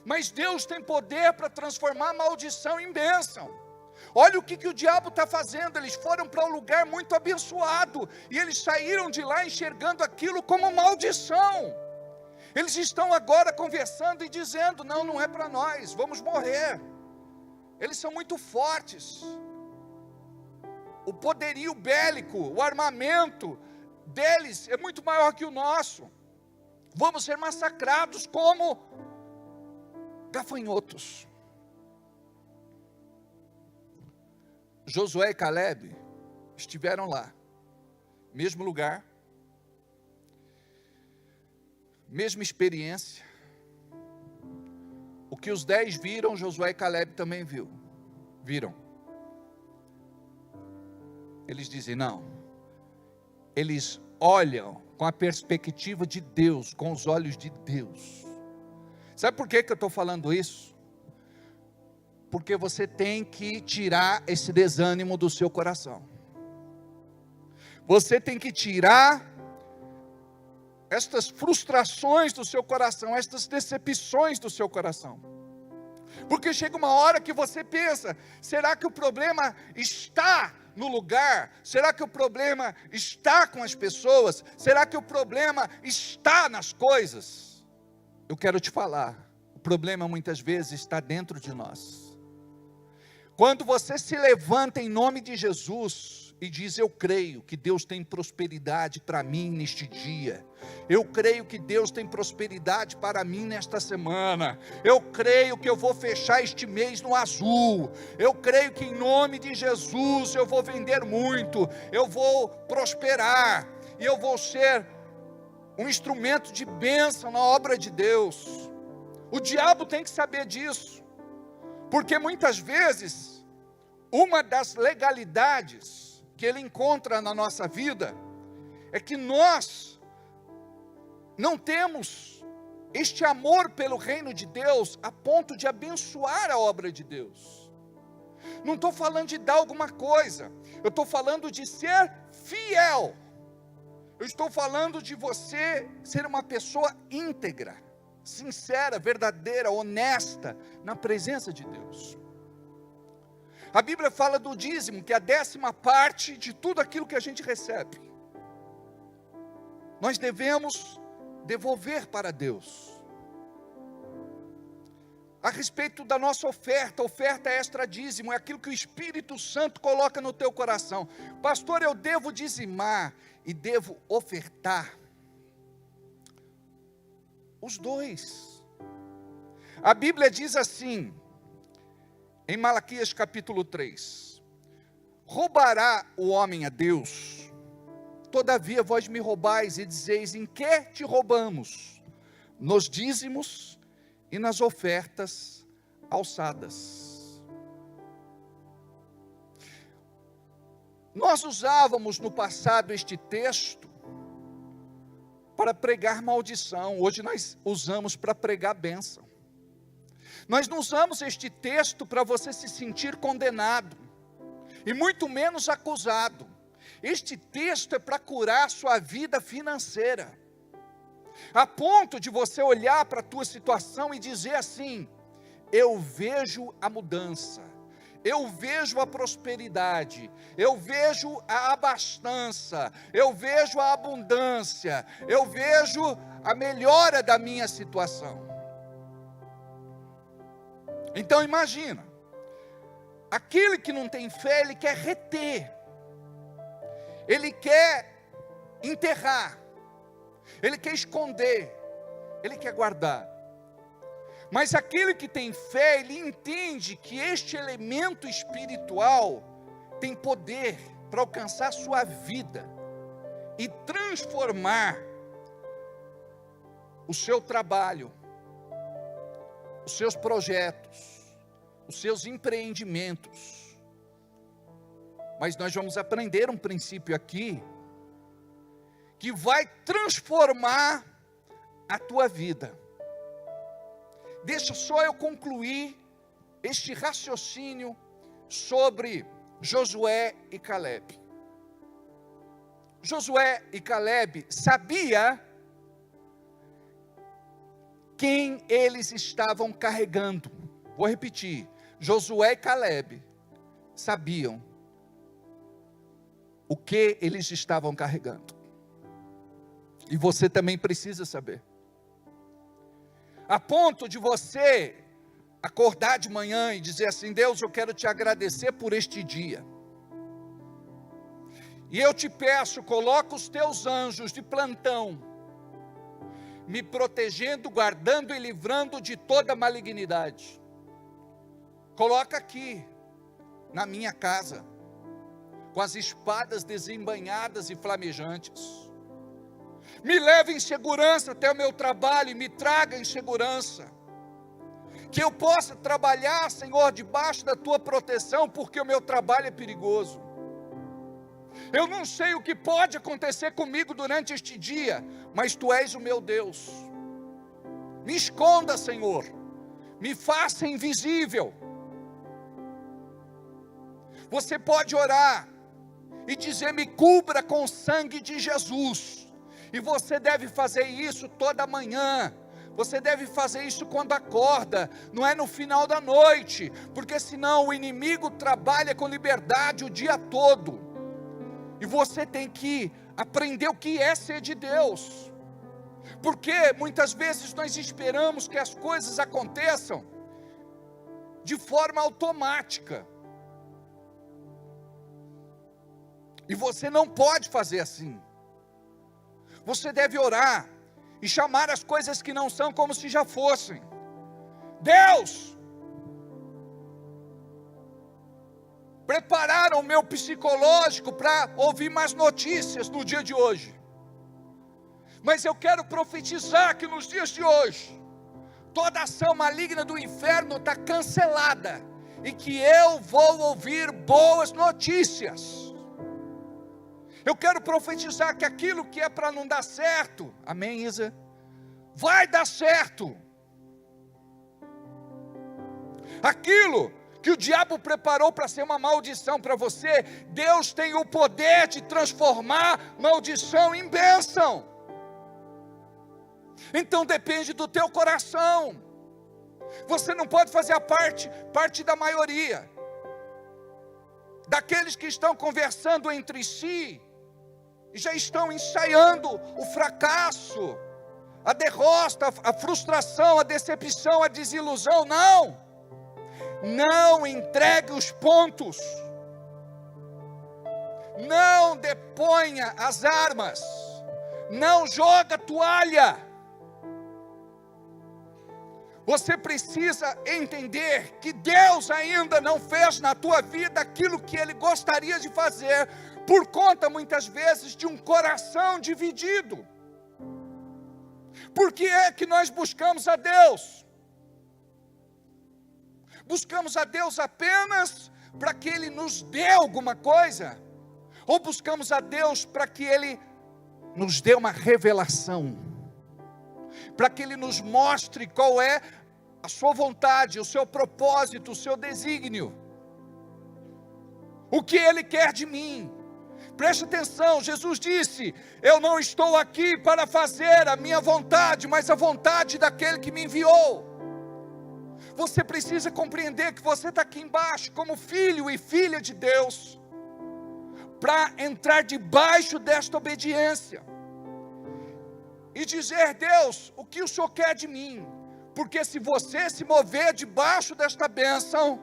mas Deus tem poder para transformar maldição em bênção. Olha o que o diabo está fazendo. Eles foram para um lugar muito abençoado, e eles saíram de lá enxergando aquilo como maldição. Eles estão agora conversando e dizendo, não é para nós, vamos morrer. Eles são muito fortes, o poderio bélico, o armamento deles é muito maior que o nosso. Vamos ser massacrados como gafanhotos. Josué e Caleb estiveram lá, mesmo lugar, mesma experiência. O que os 10 viram, Josué e Caleb também viram. Eles dizem, não. Eles olham com a perspectiva de Deus, com os olhos de Deus. Sabe por que eu estou falando isso? Porque você tem que tirar esse desânimo do seu coração. Você tem que tirar estas frustrações do seu coração, estas decepções do seu coração. Porque chega uma hora que você pensa, será que o problema está no lugar? Será que o problema está com as pessoas? Será que o problema está nas coisas? Eu quero te falar, o problema muitas vezes está dentro de nós. Quando você se levanta em nome de Jesus e diz, eu creio que Deus tem prosperidade para mim neste dia, eu creio que Deus tem prosperidade para mim nesta semana, eu creio que eu vou fechar este mês no azul, eu creio que em nome de Jesus eu vou vender muito, eu vou prosperar, e eu vou ser um instrumento de bênção na obra de Deus. O diabo tem que saber disso, porque muitas vezes, uma das legalidades que ele encontra na nossa vida, é que nós não temos este amor pelo reino de Deus, a ponto de abençoar a obra de Deus. Não estou falando de dar alguma coisa, eu estou falando de ser fiel, eu estou falando de você ser uma pessoa íntegra, sincera, verdadeira, honesta, na presença de Deus. A Bíblia fala do dízimo, que é a 10ª de tudo aquilo que a gente recebe. Nós devemos devolver para Deus. A respeito da nossa oferta extra dízimo, é aquilo que o Espírito Santo coloca no teu coração. Pastor, eu devo dizimar e devo ofertar. Os dois. A Bíblia diz assim, em Malaquias capítulo 3, roubará o homem a Deus? Todavia vós me roubais e dizeis, em que te roubamos? Nos dízimos e nas ofertas alçadas. Nós usávamos no passado este texto para pregar maldição, hoje nós usamos para pregar bênção. Nós não usamos este texto para você se sentir condenado, e muito menos acusado. Este texto é para curar a sua vida financeira, a ponto de você olhar para a tua situação e dizer assim, eu vejo a mudança, eu vejo a prosperidade, eu vejo a abastança, eu vejo a abundância, eu vejo a melhora da minha situação. Então imagina, aquele que não tem fé, ele quer reter, ele quer enterrar, ele quer esconder, ele quer guardar. Mas aquele que tem fé, ele entende que este elemento espiritual tem poder para alcançar a sua vida e transformar o seu trabalho, os seus projetos, os seus empreendimentos. Mas nós vamos aprender um princípio aqui, que vai transformar a tua vida. Deixa só eu concluir este raciocínio sobre Josué e Caleb. Josué e Caleb sabiam quem eles estavam carregando. Vou repetir. Josué e Caleb sabiam o que eles estavam carregando. E você também precisa saber. A ponto de você acordar de manhã e dizer assim: Deus, eu quero te agradecer por este dia. E eu te peço, coloca os teus anjos de plantão, me protegendo, guardando e livrando de toda malignidade. Coloca aqui, na minha casa, com as espadas desembainhadas e flamejantes. Me leve em segurança até o meu trabalho e me traga em segurança. Que eu possa trabalhar, Senhor, debaixo da tua proteção, porque o meu trabalho é perigoso. Eu não sei o que pode acontecer comigo durante este dia, mas tu és o meu Deus. Me esconda, Senhor, me faça invisível. Você pode orar e dizer: me cubra com o sangue de Jesus. E você deve fazer isso toda manhã. Você deve fazer isso quando acorda, não é no final da noite, porque senão o inimigo trabalha com liberdade o dia todo. E você tem que aprender o que é ser de Deus. Porque muitas vezes nós esperamos que as coisas aconteçam de forma automática. E você não pode fazer assim. Você deve orar e chamar as coisas que não são como se já fossem. Deus, prepararam o meu psicológico para ouvir mais notícias no dia de hoje. Mas eu quero profetizar que nos dias de hoje, toda ação maligna do inferno está cancelada, e que eu vou ouvir boas notícias. Eu quero profetizar que aquilo que é para não dar certo, amém, Isa? Vai dar certo. Aquilo que o diabo preparou para ser uma maldição para você, Deus tem o poder de transformar maldição em bênção. Então depende do teu coração. Você não pode fazer a parte da maioria, daqueles que estão conversando entre si, e já estão ensaiando o fracasso, a derrota, a frustração, a decepção, a desilusão. Não entregue os pontos, não deponha as armas, não joga a toalha. Você precisa entender que Deus ainda não fez na tua vida aquilo que Ele gostaria de fazer, por conta muitas vezes de um coração dividido. Por que é que nós buscamos a Deus? Buscamos a Deus apenas para que Ele nos dê alguma coisa? Ou buscamos a Deus para que Ele nos dê uma revelação? Para que Ele nos mostre qual é a sua vontade, o seu propósito, o seu desígnio? O que Ele quer de mim? Preste atenção, Jesus disse: eu não estou aqui para fazer a minha vontade, mas a vontade daquele que me enviou. Você precisa compreender que você está aqui embaixo como filho e filha de Deus, para entrar debaixo desta obediência e dizer: Deus, o que o Senhor quer de mim? Porque se você se mover debaixo desta bênção,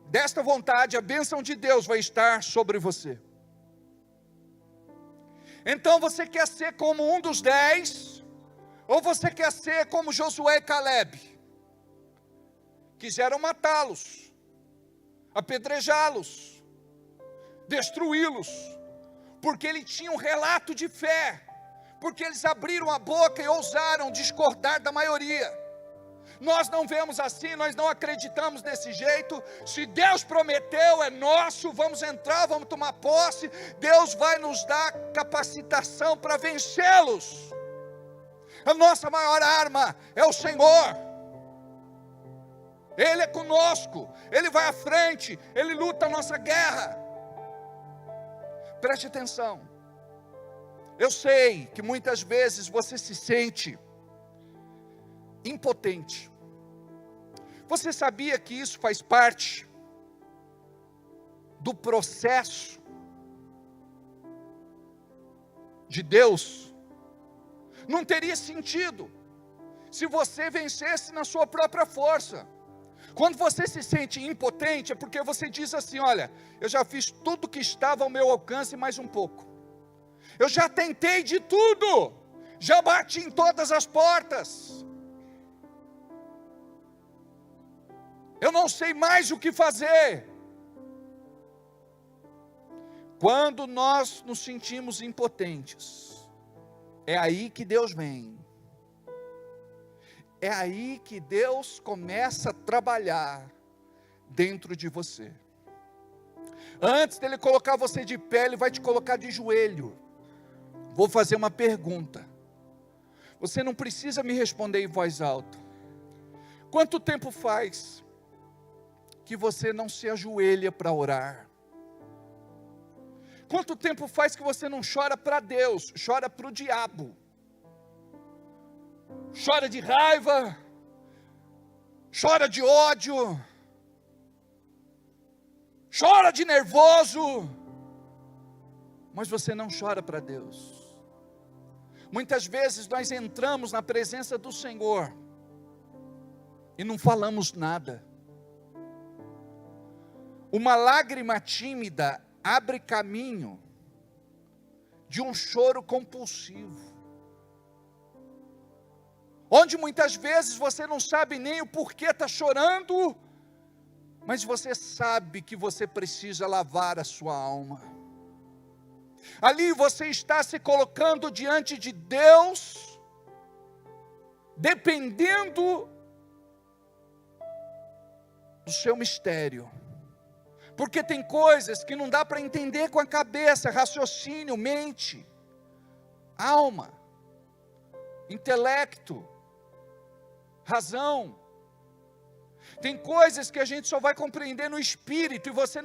desta vontade, a bênção de Deus vai estar sobre você. Então você quer ser como um dos 10, ou você quer ser como Josué e Caleb? Quiseram matá-los, apedrejá-los, destruí-los, porque ele tinha um relato de fé, porque eles abriram a boca e ousaram discordar da maioria. Nós não vemos assim, nós não acreditamos desse jeito. Se Deus prometeu, é nosso, vamos entrar, vamos tomar posse. Deus vai nos dar capacitação para vencê-los. A nossa maior arma é o Senhor. Ele é conosco, Ele vai à frente, Ele luta a nossa guerra. Preste atenção. Eu sei que muitas vezes você se sente impotente. Você sabia que isso faz parte do processo de Deus? Não teria sentido se você vencesse na sua própria força. Quando você se sente impotente, é porque você diz assim: olha, eu já fiz tudo que estava ao meu alcance, mais um pouco. Eu já tentei de tudo, já bati em todas as portas. Eu não sei mais o que fazer. Quando nós nos sentimos impotentes, é aí que Deus vem. É aí que Deus começa a trabalhar dentro de você. Antes dele colocar você de pé, ele vai te colocar de joelho. Vou fazer uma pergunta. Você não precisa me responder em voz alta. Quanto tempo faz que você não se ajoelha para orar? Quanto tempo faz que você não chora para Deus, chora para o diabo? Chora de raiva, chora de ódio, chora de nervoso, mas você não chora para Deus. Muitas vezes nós entramos na presença do Senhor e não falamos nada. Uma lágrima tímida abre caminho de um choro compulsivo, onde muitas vezes você não sabe nem o porquê está chorando, mas você sabe que você precisa lavar a sua alma. Ali você está se colocando diante de Deus, dependendo do seu mistério. Porque tem coisas que não dá para entender com a cabeça, raciocínio, mente, alma, intelecto, razão. Tem coisas que a gente só vai compreender no espírito e você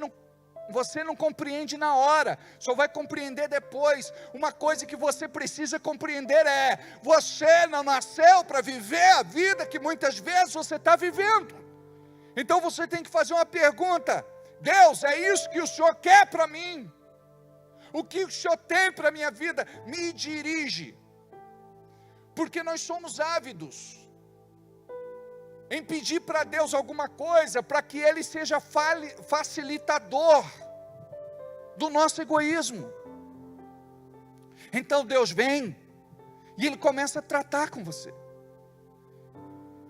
não compreende na hora, só vai compreender depois. Uma coisa que você precisa compreender é: você não nasceu para viver a vida que muitas vezes você está vivendo. Então você tem que fazer uma pergunta: Deus, é isso que o Senhor quer para mim? O que o Senhor tem para a minha vida? Me dirige. Porque nós somos ávidos em pedir para Deus alguma coisa, para que Ele seja facilitador do nosso egoísmo. Então Deus vem e Ele começa a tratar com você.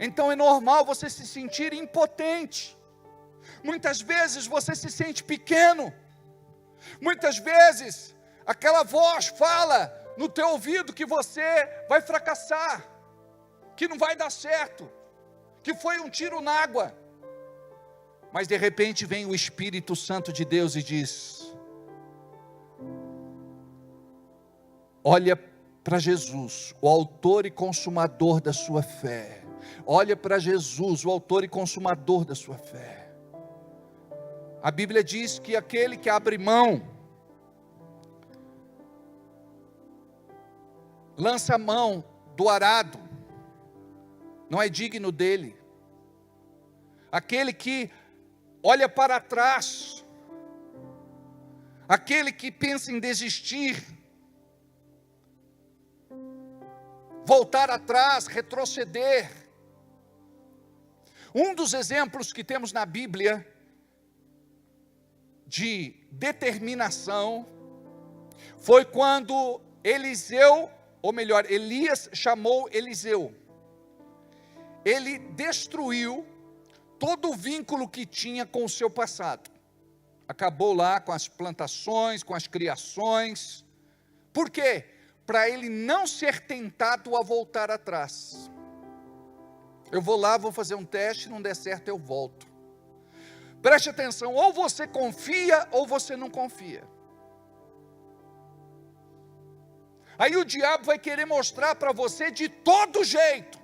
Então é normal você se sentir impotente. Muitas vezes você se sente pequeno. Muitas vezes aquela voz fala no teu ouvido que você vai fracassar, que não vai dar certo, que foi um tiro na água. Mas de repente vem o Espírito Santo de Deus e diz: olha para Jesus, o autor e consumador da sua fé. Olha para Jesus, o autor e consumador da sua fé. A Bíblia diz que aquele que abre mão, lança a mão do arado, não é digno dele. Aquele que olha para trás, aquele que pensa em desistir, voltar atrás, retroceder. Um dos exemplos que temos na Bíblia de determinação foi quando Elias chamou Eliseu. Ele destruiu todo o vínculo que tinha com o seu passado. Acabou lá com as plantações, com as criações. Por quê? Para ele não ser tentado a voltar atrás. Eu vou lá, vou fazer um teste, não der certo eu volto. Preste atenção, ou você confia ou você não confia. Aí o diabo vai querer mostrar para você de todo jeito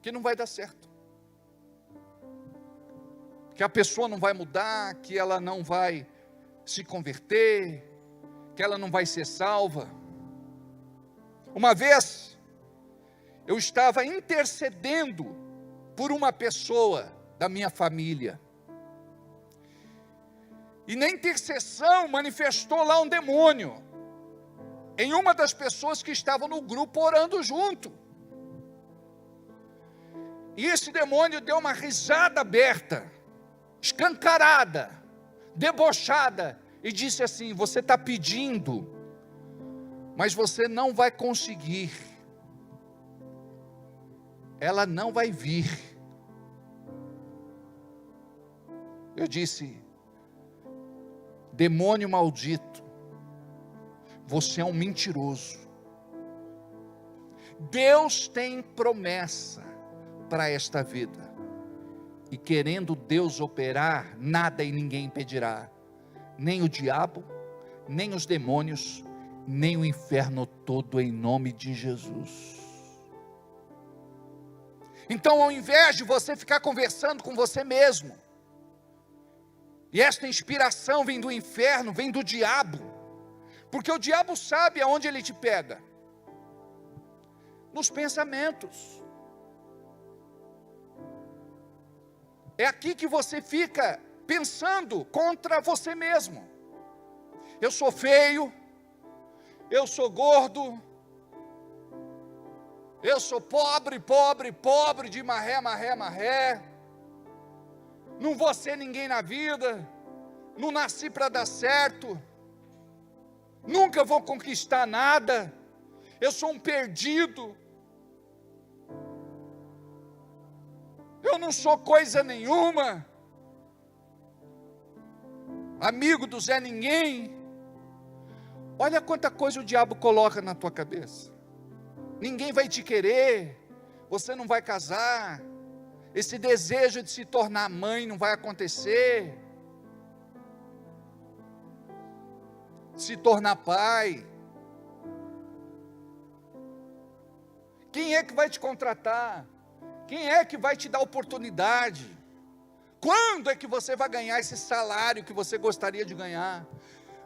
que não vai dar certo. Que a pessoa não vai mudar, que ela não vai se converter, que ela não vai ser salva. Uma vez, eu estava intercedendo por uma pessoa da minha família. E na intercessão manifestou lá um demônio em uma das pessoas que estavam no grupo orando junto. E esse demônio deu uma risada aberta, escancarada, debochada, e disse assim: você está pedindo, mas você não vai conseguir. Ela não vai vir. Eu disse: demônio maldito, você é um mentiroso. Deus tem promessa para esta vida, e querendo Deus operar, nada e ninguém impedirá, nem o diabo, nem os demônios, nem o inferno todo, em nome de Jesus. Então, ao invés de você ficar conversando com você mesmo, e esta inspiração vem do inferno, vem do diabo, porque o diabo sabe aonde ele te pega, nos pensamentos. É aqui que você fica pensando contra você mesmo. Eu sou feio, eu sou gordo, eu sou pobre, pobre, pobre, de marré, marré, marré. Não vou ser ninguém na vida, não nasci para dar certo, nunca vou conquistar nada, eu sou um perdido, eu não sou coisa nenhuma, amigo do Zé Ninguém. Olha quanta coisa o diabo coloca na tua cabeça. Ninguém vai te querer, você não vai casar, esse desejo de se tornar mãe não vai acontecer, se tornar pai. Quem é que vai te contratar? Quem é que vai te dar oportunidade? Quando é que você vai ganhar esse salário que você gostaria de ganhar?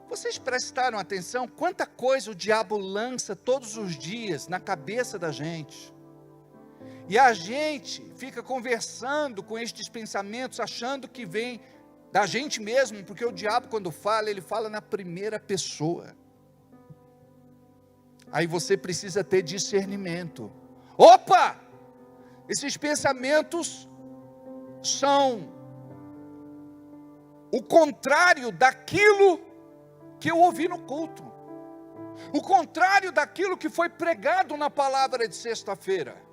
Vocês prestaram atenção quanta coisa o diabo lança todos os dias na cabeça da gente? E a gente fica conversando com estes pensamentos, achando que vem da gente mesmo, porque o diabo, quando fala, ele fala na primeira pessoa. Aí você precisa ter discernimento. Opa! Esses pensamentos são o contrário daquilo que eu ouvi no culto, o contrário daquilo que foi pregado na palavra de sexta-feira.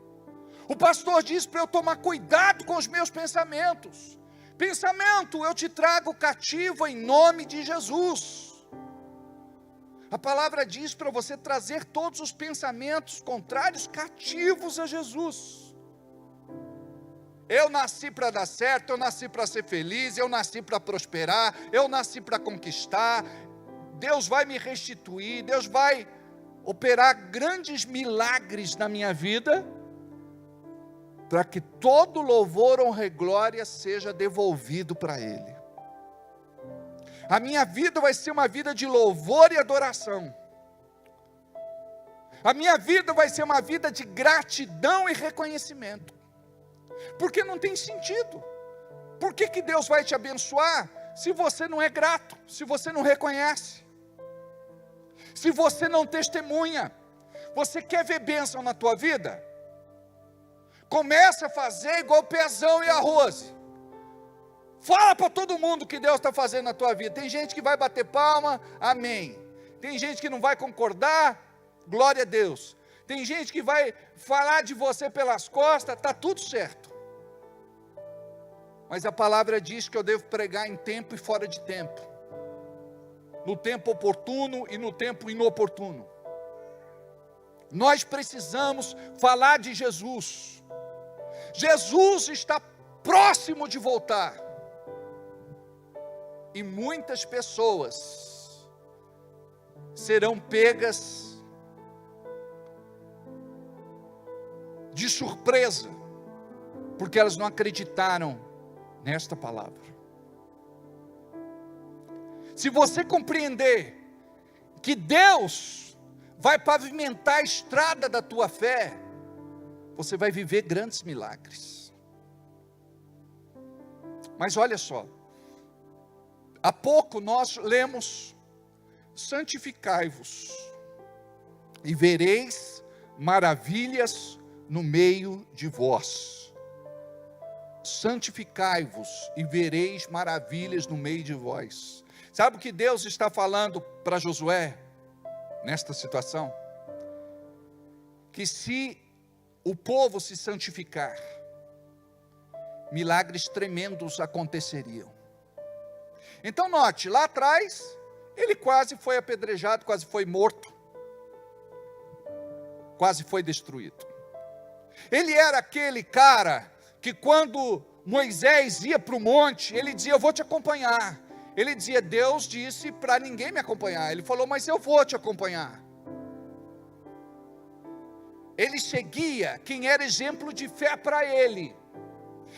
O pastor disse para eu tomar cuidado com os meus pensamentos. Pensamento, eu te trago cativo em nome de Jesus. A palavra diz para você trazer todos os pensamentos contrários cativos a Jesus. Eu nasci para dar certo, eu nasci para ser feliz, eu nasci para prosperar, eu nasci para conquistar. Deus vai me restituir, Deus vai operar grandes milagres na minha vida, para que todo louvor, honra e glória seja devolvido para Ele. A minha vida vai ser uma vida de louvor e adoração. A minha vida vai ser uma vida de gratidão e reconhecimento. Porque não tem sentido. Por que Deus vai te abençoar se você não é grato, se você não reconhece, se você não testemunha? Você quer ver bênção na tua vida? Começa a fazer igual Pezão e a Rose. Fala para todo mundo o que Deus está fazendo na tua vida. Tem gente que vai bater palma, amém. Tem gente que não vai concordar, glória a Deus. Tem gente que vai falar de você pelas costas, está tudo certo. Mas a palavra diz que eu devo pregar em tempo e fora de tempo. No tempo oportuno e no tempo inoportuno. Nós precisamos falar de Jesus. Jesus está próximo de voltar. E muitas pessoas serão pegas de surpresa, porque elas não acreditaram nesta palavra. Se você compreender que Deus vai pavimentar a estrada da tua fé, você vai viver grandes milagres. Mas olha só, há pouco nós lemos: santificai-vos e vereis maravilhas no meio de vós. Santificai-vos e vereis maravilhas no meio de vós. Sabe o que Deus está falando para Josué nesta situação? Que se o povo se santificar, milagres tremendos aconteceriam. Então note, lá atrás, ele quase foi apedrejado, quase foi morto, quase foi destruído. Ele era aquele cara que quando Moisés ia para o monte, ele dizia: eu vou te acompanhar. Ele dizia: Deus disse para ninguém me acompanhar. Ele falou: mas eu vou te acompanhar. Ele seguia quem era exemplo de fé para ele.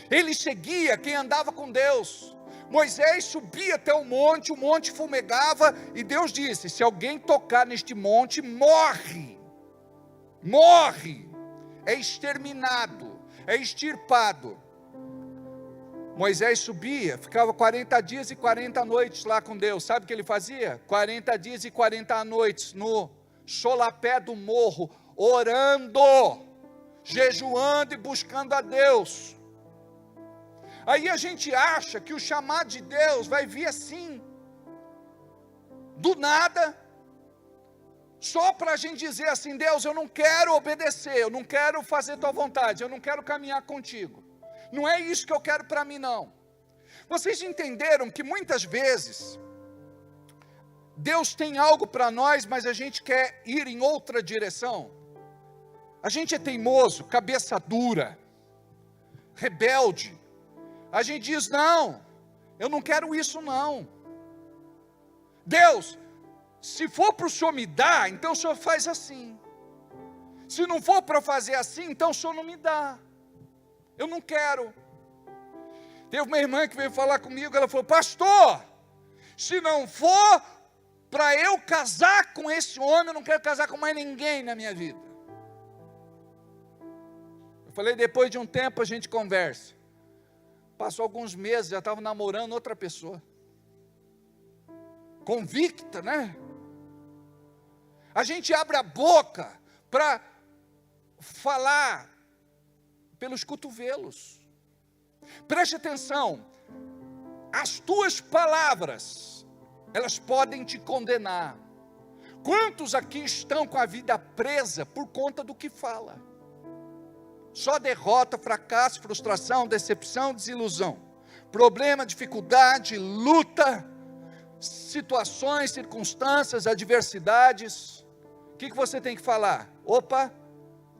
Ele seguia quem andava com Deus. Moisés subia até o monte fumegava, e Deus disse: se alguém tocar neste monte, morre. Morre. É exterminado, é extirpado. Moisés subia, ficava 40 dias e 40 noites lá com Deus. Sabe o que ele fazia? 40 dias e 40 noites no solapé do morro, orando, jejuando e buscando a Deus. Aí a gente acha que o chamado de Deus vai vir assim, do nada, só para a gente dizer assim: Deus, eu não quero obedecer, eu não quero fazer tua vontade, eu não quero caminhar contigo. Não é isso que eu quero para mim, não. Vocês entenderam que muitas vezes Deus tem algo para nós, mas a gente quer ir em outra direção? A gente é teimoso, cabeça dura, rebelde. A gente diz: não, eu não quero isso não. Deus, se for para o Senhor me dar, então o Senhor faz assim. Se não for para fazer assim, então o Senhor não me dá. Eu não quero. Teve uma irmã que veio falar comigo, ela falou: pastor, se não for para eu casar com esse homem, eu não quero casar com mais ninguém na minha vida. Eu falei: depois de um tempo a gente conversa. Passou alguns meses, já estava namorando outra pessoa. Convicta, né? A gente abre a boca para falar pelos cotovelos. Preste atenção, as tuas palavras, elas podem te condenar. Quantos aqui estão com a vida presa por conta do que fala? Só derrota, fracasso, frustração, decepção, desilusão, problema, dificuldade, luta, situações, circunstâncias, adversidades. O que você tem que falar? Opa,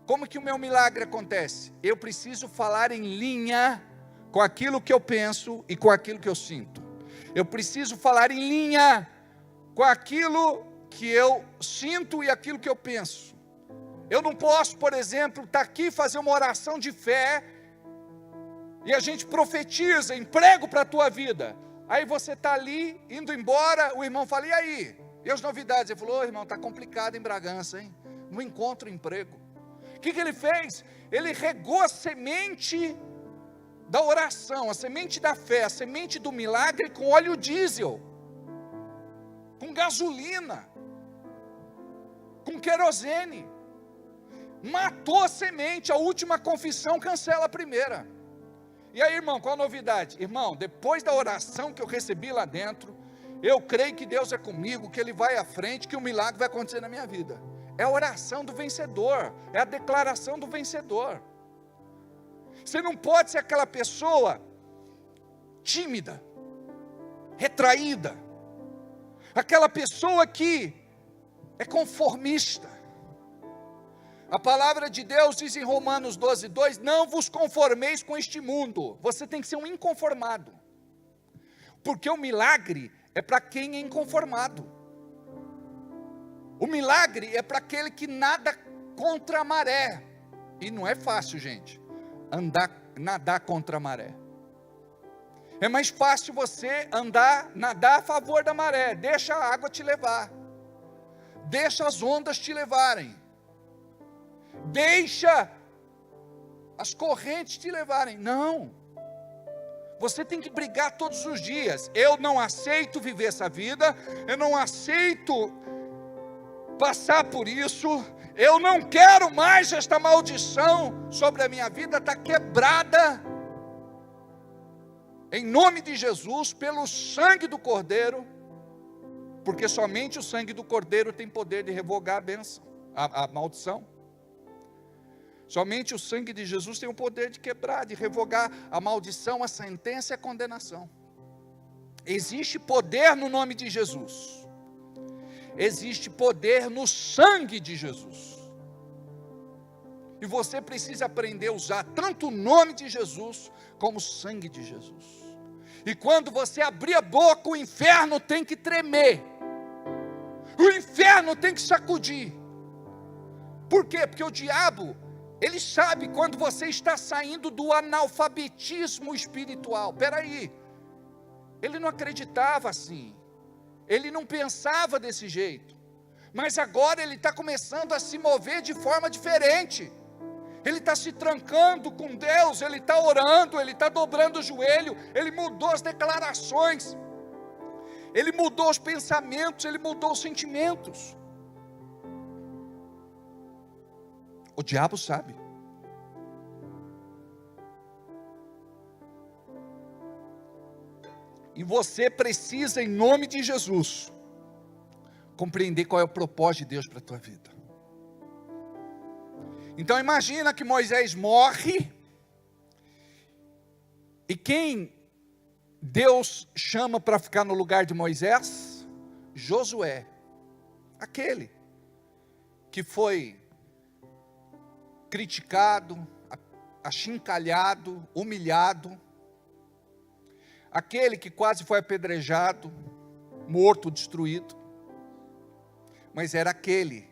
como que o meu milagre acontece? Eu preciso falar em linha com aquilo que eu penso e com aquilo que eu sinto. Eu preciso falar em linha com aquilo que eu sinto e aquilo que eu penso. Eu não posso, por exemplo, estar aqui e fazer uma oração de fé, e a gente profetiza, emprego para a tua vida. Aí você está ali, indo embora, o irmão fala: e aí? E as novidades? Ele falou: irmão, está complicado em Bragança, hein? Não encontro emprego. O que ele fez? Ele regou a semente da oração, a semente da fé, a semente do milagre com óleo diesel, com gasolina, com querosene. Matou a semente, a última confissão cancela a primeira. E aí, irmão, qual a novidade? Irmão, depois da oração que eu recebi lá dentro, eu creio que Deus é comigo, que Ele vai à frente, que o milagre vai acontecer na minha vida. É a oração do vencedor, é a declaração do vencedor. Você não pode ser aquela pessoa tímida, retraída, aquela pessoa que é conformista, A palavra de Deus diz em Romanos 12:2, não vos conformeis com este mundo. Você tem que ser um inconformado. Porque o milagre é para quem é inconformado. O milagre é para aquele que nada contra a maré. E não é fácil, gente, nadar contra a maré. É mais fácil você nadar a favor da maré. Deixa a água te levar. Deixa as ondas te levarem. Deixa as correntes te levarem. Não. Você tem que brigar todos os dias. Eu não aceito viver essa vida. Eu não aceito passar por isso. Eu não quero mais esta maldição sobre a minha vida. Está quebrada. Em nome de Jesus, pelo sangue do Cordeiro. Porque somente o sangue do Cordeiro tem poder de revogar a bênção, a maldição. Somente o sangue de Jesus tem o poder de quebrar, de revogar a maldição, a sentença e a condenação. Existe poder no nome de Jesus. Existe poder no sangue de Jesus. E você precisa aprender a usar tanto o nome de Jesus, como o sangue de Jesus. E quando você abrir a boca, o inferno tem que tremer. O inferno tem que sacudir. Por quê? Porque o diabo, ele sabe quando você está saindo do analfabetismo espiritual. Espera aí, ele não acreditava assim, ele não pensava desse jeito, mas agora ele está começando a se mover de forma diferente. Ele está se trancando com Deus, ele está orando, ele está dobrando o joelho, ele mudou as declarações, ele mudou os pensamentos, ele mudou os sentimentos. O diabo sabe. E você precisa, em nome de Jesus, compreender qual é o propósito de Deus para a tua vida. Então imagina que Moisés morre, e quem Deus chama para ficar no lugar de Moisés? Josué, aquele que foi criticado, achincalhado, humilhado, aquele que quase foi apedrejado, morto, destruído, mas era aquele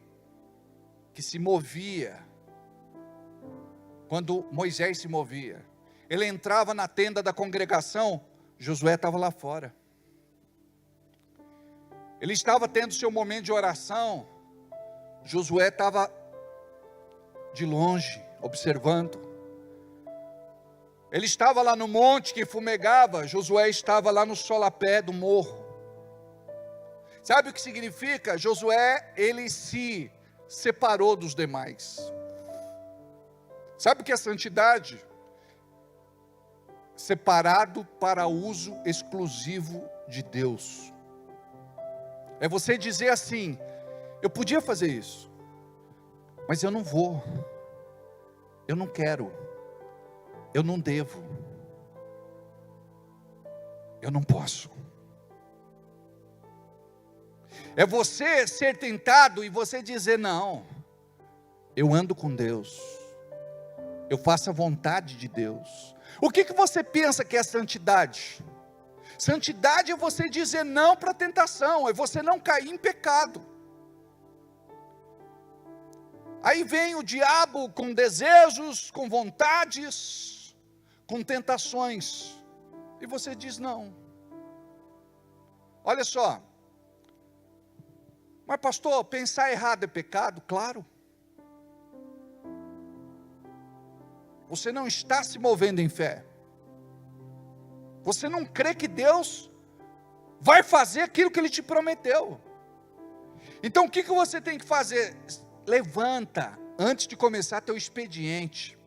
que se movia. Quando Moisés se movia, ele entrava na tenda da congregação, Josué estava lá fora. Ele estava tendo seu momento de oração, Josué estava de longe, observando. Ele estava lá no monte que fumegava, Josué estava lá no solapé do morro. Sabe o que significa? Josué, ele se separou dos demais. Sabe o que é santidade? Separado para uso exclusivo de Deus. É você dizer assim, eu podia fazer isso, mas eu não vou, eu não quero, eu não devo, eu não posso. É você ser tentado e você dizer, não, eu ando com Deus, eu faço a vontade de Deus. O que você pensa que é santidade? Santidade é você dizer não para a tentação, é você não cair em pecado. Aí vem o diabo com desejos, com vontades, com tentações, e você diz não. Olha só, mas pastor, pensar errado é pecado? Claro. Você não está se movendo em fé. Você não crê que Deus vai fazer aquilo que Ele te prometeu. Então o que você tem que fazer? Levanta, antes de começar teu expediente.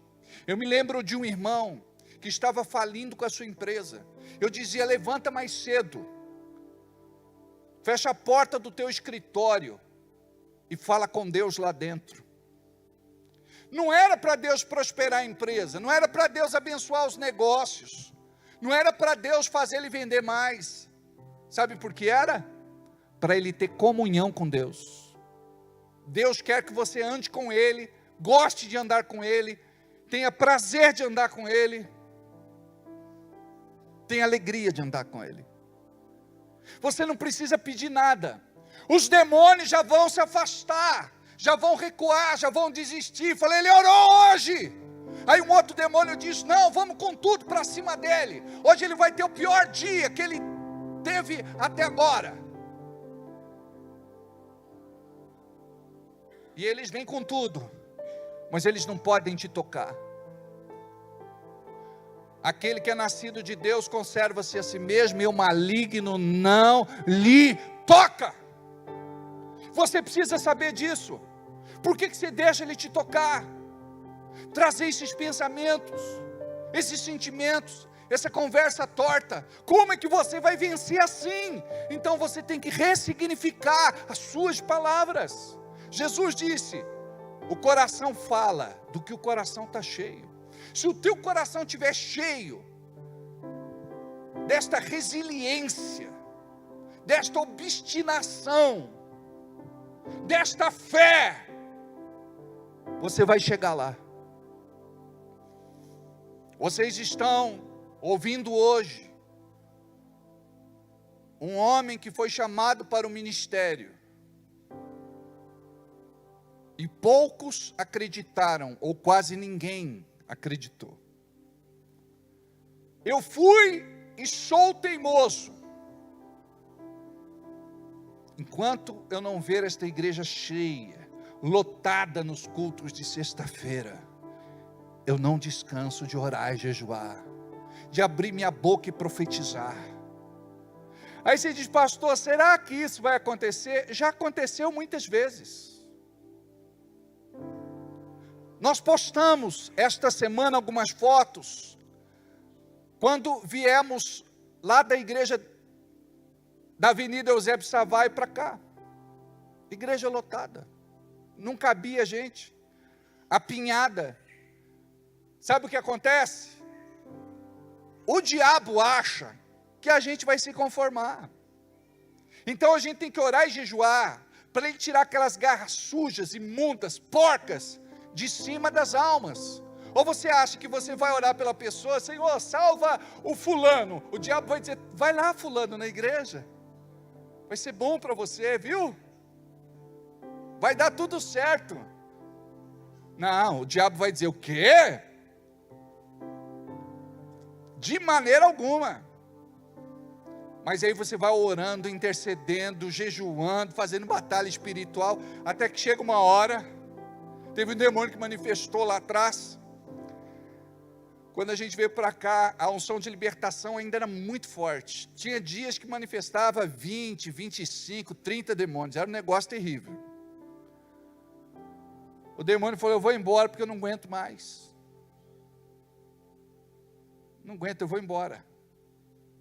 Eu me lembro de um irmão que estava falindo com a sua empresa. Eu dizia, levanta mais cedo. Fecha a porta do teu escritório e fala com Deus lá dentro. Não era para Deus prosperar a empresa, não era para Deus abençoar os negócios, não era para Deus fazer ele vender mais. Sabe por que era? Para ele ter comunhão com Deus. Deus quer que você ande com Ele, goste de andar com Ele, tenha prazer de andar com Ele, tenha alegria de andar com Ele. Você não precisa pedir nada, os demônios já vão se afastar, já vão recuar, já vão desistir. Falei, ele orou hoje. Aí um outro demônio diz, não, vamos com tudo para cima dele. Hoje ele vai ter o pior dia que ele teve até agora. E eles vêm com tudo, mas eles não podem te tocar. Aquele que é nascido de Deus conserva-se a si mesmo, e o maligno não lhe toca. Você precisa saber disso. Por que você deixa ele te tocar? Trazer esses pensamentos, esses sentimentos, essa conversa torta. Como é que você vai vencer assim? Então você tem que ressignificar as suas palavras. Jesus disse, o coração fala do que o coração está cheio. Se o teu coração estiver cheio desta resiliência, desta obstinação, desta fé, você vai chegar lá. Vocês estão ouvindo hoje um homem que foi chamado para o ministério, e poucos acreditaram, ou quase ninguém acreditou. Eu fui e sou teimoso. Enquanto eu não ver esta igreja cheia, lotada nos cultos de sexta-feira, eu não descanso de orar e jejuar, de abrir minha boca e profetizar. Aí você diz, pastor, será que isso vai acontecer? Já aconteceu muitas vezes. Nós postamos esta semana algumas fotos, quando viemos lá da igreja da Avenida Eusébio Savai para cá, igreja lotada, não cabia gente, apinhada. Sabe o que acontece? O diabo acha que a gente vai se conformar, então a gente tem que orar e jejuar, para ele tirar aquelas garras sujas, imundas, porcas, de cima das almas. Ou você acha que você vai orar pela pessoa, Senhor, salva o fulano, o diabo vai dizer, vai lá fulano na igreja, vai ser bom para você, viu? Vai dar tudo certo. Não, o diabo vai dizer, o quê? De maneira alguma. Mas aí você vai orando, intercedendo, jejuando, fazendo batalha espiritual, até que chega uma hora. Teve um demônio que manifestou lá atrás. Quando a gente veio para cá, a unção de libertação ainda era muito forte. Tinha dias que manifestava 20, 25, 30 demônios. Era um negócio terrível. O demônio falou, eu vou embora porque eu não aguento mais. Não aguento, eu vou embora.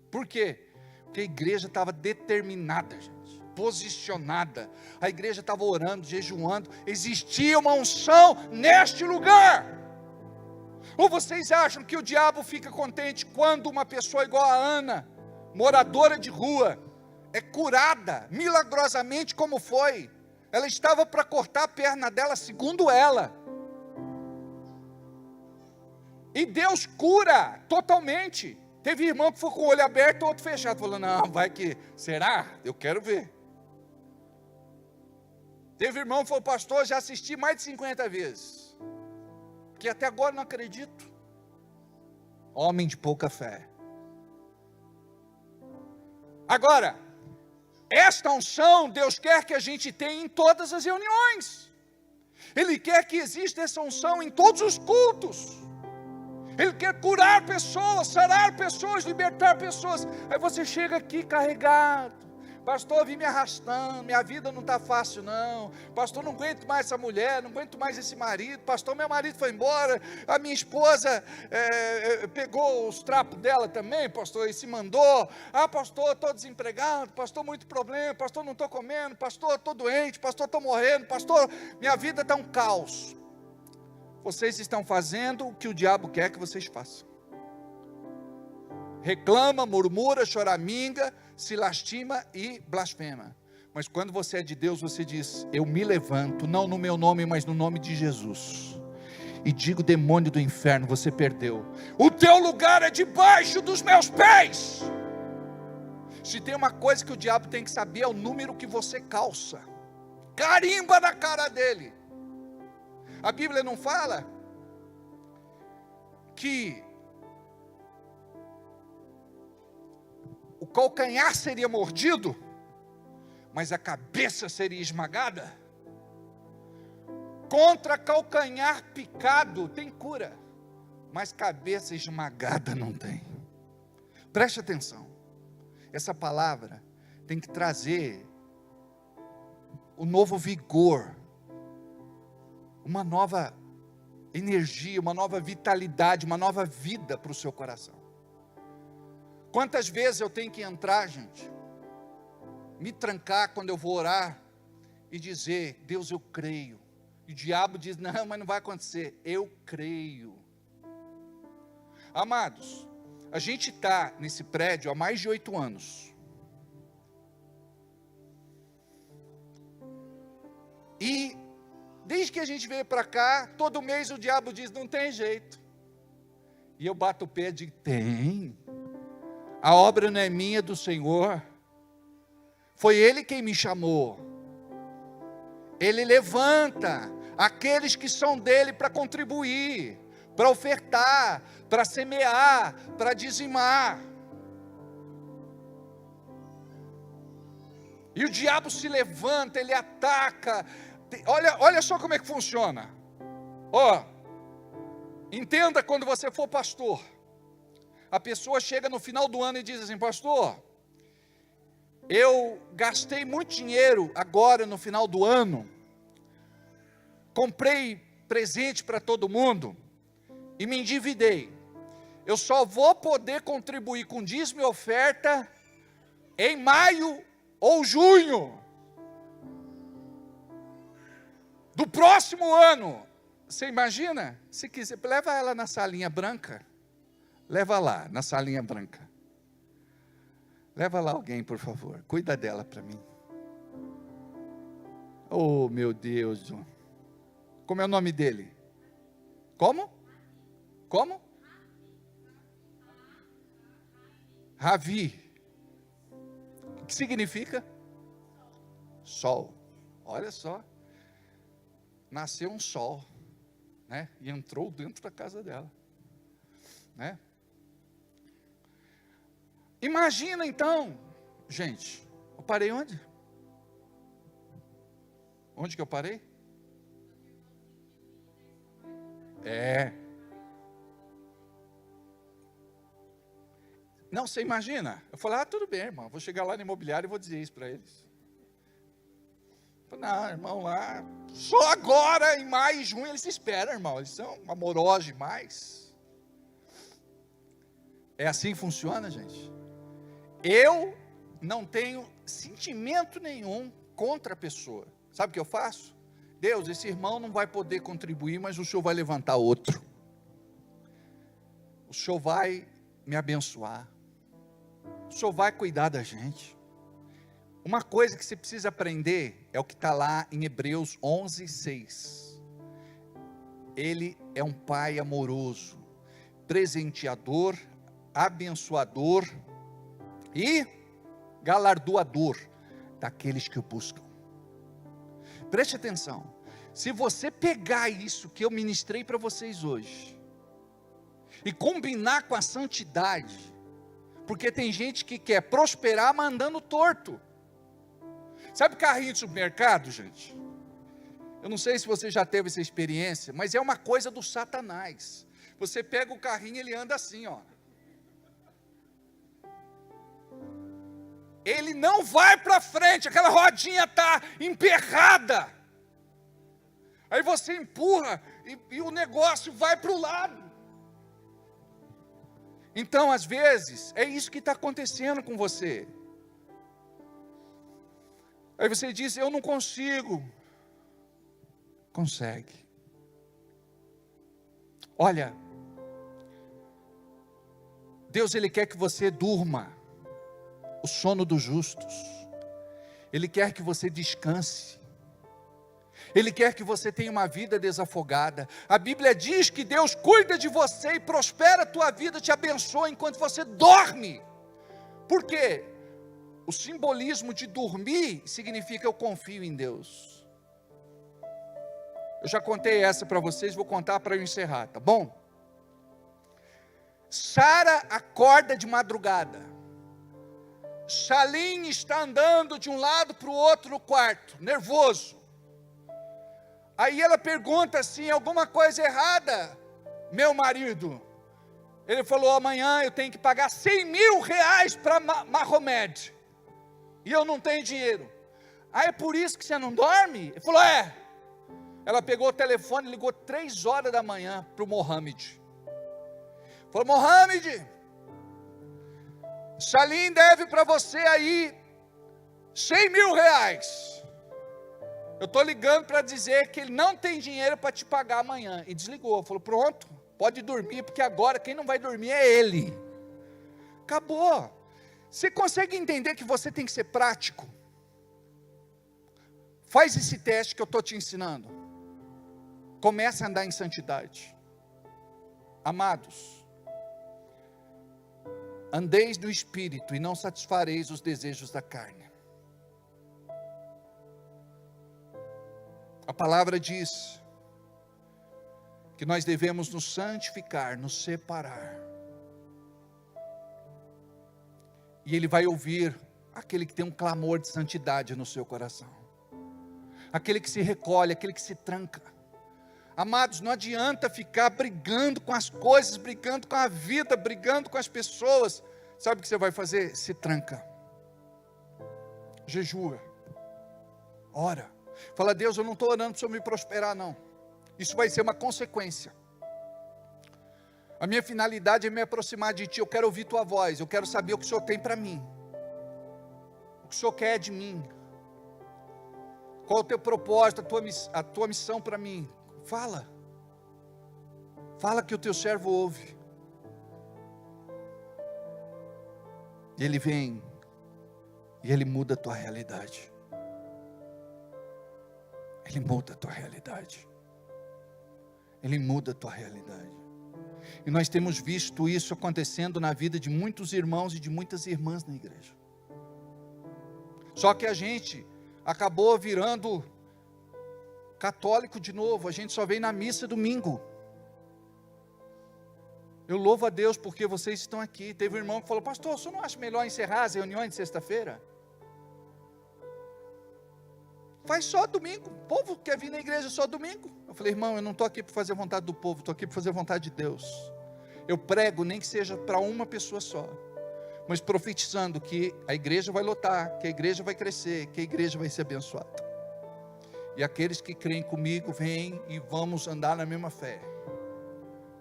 Por quê? Porque a igreja estava determinada, gente. Posicionada, a igreja estava orando, jejuando, existia uma unção neste lugar. Ou vocês acham que o diabo fica contente quando uma pessoa igual a Ana, moradora de rua, é curada, milagrosamente como foi? Ela estava para cortar a perna dela, segundo ela, e Deus cura totalmente. Teve irmão que foi com o olho aberto e outro fechado, falando, não, vai que, será? Eu quero ver. Teve irmão que falou, pastor, já assisti mais de 50 vezes, que até agora não acredito. Homem de pouca fé. Agora, esta unção, Deus quer que a gente tenha em todas as reuniões. Ele quer que exista essa unção em todos os cultos. Ele quer curar pessoas, sarar pessoas, libertar pessoas. Aí você chega aqui carregado. Pastor, eu vim me arrastando, minha vida não está fácil não. Pastor, não aguento mais essa mulher, não aguento mais esse marido. Pastor, meu marido foi embora, a minha esposa pegou os trapos dela também, pastor, e se mandou. Ah, pastor, estou desempregado, pastor, muito problema, pastor, não estou comendo, pastor, estou doente, pastor, estou morrendo, pastor, minha vida está um caos. Vocês estão fazendo o que o diabo quer que vocês façam. Reclama, murmura, choraminga, se lastima e blasfema. Mas quando você é de Deus, você diz: eu me levanto, não no meu nome, mas no nome de Jesus. E digo: demônio do inferno, você perdeu. O teu lugar é debaixo dos meus pés. Se tem uma coisa que o diabo tem que saber, é o número que você calça. Carimba na cara dele. A Bíblia não fala que o calcanhar seria mordido, mas a cabeça seria esmagada? Contra calcanhar picado tem cura, mas cabeça esmagada não tem. Preste atenção. Essa palavra tem que trazer um novo vigor, uma nova energia, uma nova vitalidade, uma nova vida para o seu coração. Quantas vezes eu tenho que entrar, gente, me trancar quando eu vou orar e dizer: Deus, eu creio. E o diabo diz: não, mas não vai acontecer. Eu creio. Amados, a gente está nesse prédio há mais de 8 anos. E desde que a gente veio para cá, todo mês o diabo diz: não tem jeito. E eu bato o pé e digo: tem. A obra não é minha, é do Senhor. Foi Ele quem me chamou. Ele levanta aqueles que são dele para contribuir, para ofertar, para semear, para dizimar. E o diabo se levanta, ele ataca. Olha só como é que funciona. Entenda, quando você for pastor, a pessoa chega no final do ano e diz assim: pastor, eu gastei muito dinheiro agora no final do ano, comprei presente para todo mundo e me endividei. Eu só vou poder contribuir com dízimo e oferta em maio ou junho do próximo ano. Você imagina? Se quiser, leva ela na salinha branca. Leva lá, na salinha branca. Leva lá alguém, por favor. Cuida dela para mim. Oh, meu Deus. Como é o nome dele? Como? Como? Ravi. O que significa? Sol. Olha só. Nasceu um sol, né? E entrou dentro da casa dela, né? Imagina então, gente, eu parei onde? Onde que eu parei? Não, você imagina? Eu falei: tudo bem, irmão, vou chegar lá no imobiliário e vou dizer isso para eles. Não, irmão, lá, só agora, em maio e junho, eles esperam, irmão, eles são amorosos demais. É assim que funciona, gente. Eu não tenho sentimento nenhum contra a pessoa. Sabe o que eu faço? Deus, esse irmão não vai poder contribuir, mas o Senhor vai levantar outro. O Senhor vai me abençoar. O Senhor vai cuidar da gente. Uma coisa que você precisa aprender é o que está lá em Hebreus 11:6. Ele é um pai amoroso, presenteador, abençoador e galardoador daqueles que o buscam. Preste atenção. Se você pegar isso que eu ministrei para vocês hoje e combinar com a santidade, porque tem gente que quer prosperar mandando torto. Sabe carrinho de supermercado, gente? Eu não sei se você já teve essa experiência, mas é uma coisa do Satanás. Você pega o carrinho e ele anda assim, ó. Ele não vai para frente, aquela rodinha está emperrada. Aí você empurra e o negócio vai para o lado. Então, às vezes, é isso que está acontecendo com você. Aí você diz: eu não consigo. Consegue. Olha, Deus, Ele quer que você durma o sono dos justos. Ele quer que você descanse. Ele quer que você tenha uma vida desafogada. A Bíblia diz que Deus cuida de você e prospera a tua vida, te abençoa enquanto você dorme. Por quê? O simbolismo de dormir significa eu confio em Deus. Eu já contei essa para vocês, vou contar para eu encerrar, tá bom? Sara acorda de madrugada. Shalim está andando de um lado para o outro no quarto, nervoso. Aí ela pergunta assim, alguma coisa errada, meu marido? Ele falou, amanhã eu tenho que pagar 100 mil reais para Mahomed. E eu não tenho dinheiro. Ah, é por isso que você não dorme? Ele falou, é. Ela pegou o telefone e ligou 3 horas da manhã para o Mohamed. Falou, Mohamed, Shalim deve para você aí 100 mil reais. Eu estou ligando para dizer que ele não tem dinheiro para te pagar amanhã. E desligou, falou, pronto, pode dormir, porque agora quem não vai dormir é ele. Acabou. Você consegue entender que você tem que ser prático? Faz esse teste que eu estou te ensinando. Comece a andar em santidade. Amados, andeis no Espírito e não satisfareis os desejos da carne. A palavra diz que nós devemos nos santificar, nos separar. E Ele vai ouvir aquele que tem um clamor de santidade no seu coração. Aquele que se recolhe, aquele que se tranca. Amados, não adianta ficar brigando com as coisas, brigando com a vida, brigando com as pessoas. Sabe o que você vai fazer? Se tranca. Jejua. Ora. Fala, Deus, eu não estou orando para o Senhor me prosperar, não. Isso vai ser uma consequência. A minha finalidade é me aproximar de Ti. Eu quero ouvir Tua voz. Eu quero saber o que o Senhor tem para mim. O que o Senhor quer de mim. Qual é o Teu propósito, a Tua missão para mim. Fala. Fala que o Teu servo ouve. E Ele vem. E Ele muda a tua realidade. Ele muda a tua realidade. Ele muda a tua realidade. E nós temos visto isso acontecendo na vida de muitos irmãos e de muitas irmãs na igreja. Só que a gente acabou virando católico de novo. A gente só vem na missa domingo. Eu louvo a Deus porque vocês estão aqui. Teve um irmão que falou, pastor, você não acha melhor encerrar as reuniões de sexta-feira? Faz só domingo, o povo quer vir na igreja só domingo. Eu falei, irmão, eu não estou aqui para fazer a vontade do povo, estou aqui para fazer a vontade de Deus. Eu prego, nem que seja para uma pessoa só, mas profetizando que a igreja vai lotar, que a igreja vai crescer, que a igreja vai ser abençoada. E aqueles que creem comigo, vêm e vamos andar na mesma fé.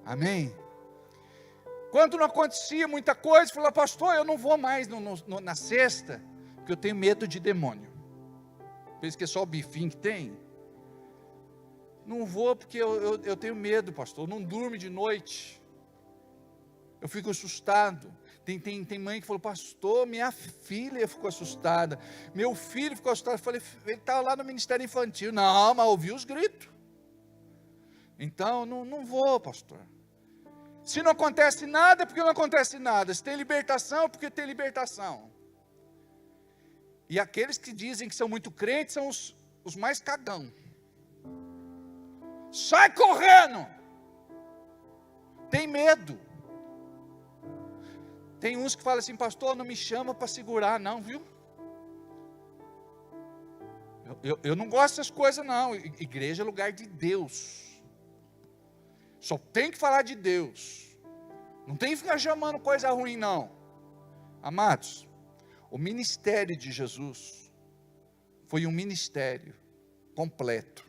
Amém? Quando não acontecia muita coisa, eu falei, pastor, eu não vou mais na sexta, porque eu tenho medo de demônio. Pensa que é só o bifinho que tem? Não vou porque eu tenho medo, pastor. Eu não durmo de noite. Eu fico assustado. Tem mãe que falou, pastor, minha filha ficou assustada. Meu filho ficou assustado. Eu falei, ele estava lá no Ministério Infantil. Não, mas ouvi os gritos. Então, não vou, pastor. Se não acontece nada, é porque não acontece nada. Se tem libertação, é porque tem libertação. E aqueles que dizem que são muito crentes são os mais cagão. Sai correndo! Tem medo. Tem uns que falam assim, pastor, não me chama para segurar não, viu? Eu não gosto dessas coisas não. Igreja é lugar de Deus. Só tem que falar de Deus. Não tem que ficar chamando coisa ruim não. Amados, o ministério de Jesus foi um ministério completo.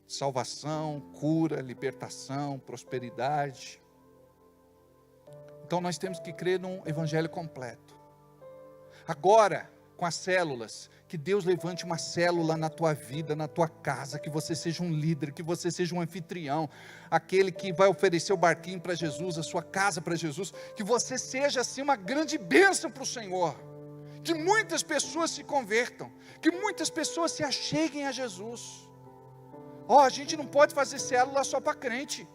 Salvação, cura, libertação, prosperidade. Então nós temos que crer num evangelho completo. Agora, com as células, que Deus levante uma célula na tua vida, na tua casa, que você seja um líder, que você seja um anfitrião, aquele que vai oferecer o barquinho para Jesus, a sua casa para Jesus, que você seja assim uma grande bênção para o Senhor, que muitas pessoas se convertam, que muitas pessoas se acheguem a Jesus. A gente não pode fazer célula só para crente.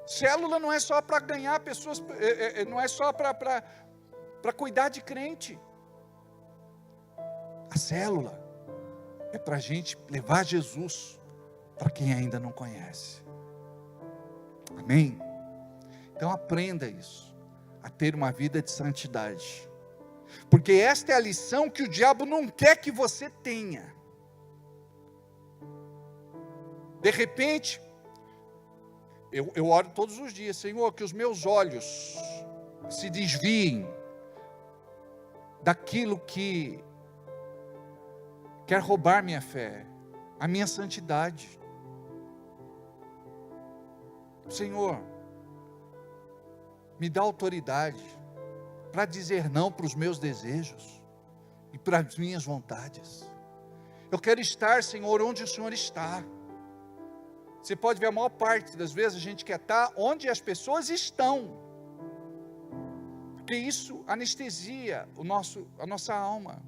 Célula não é só para ganhar pessoas, não é só para cuidar de crente. A célula é para a gente levar Jesus para quem ainda não conhece. Amém? Então aprenda isso, a ter uma vida de santidade, porque esta é a lição que o diabo não quer que você tenha. De repente, eu oro todos os dias: Senhor, que os meus olhos se desviem daquilo que quer roubar minha fé, a minha santidade. Senhor, me dá autoridade para dizer não para os meus desejos e para as minhas vontades. Eu quero estar, Senhor, onde o Senhor está. Você pode ver, a maior parte das vezes a gente quer estar onde as pessoas estão, porque isso anestesia a nossa alma.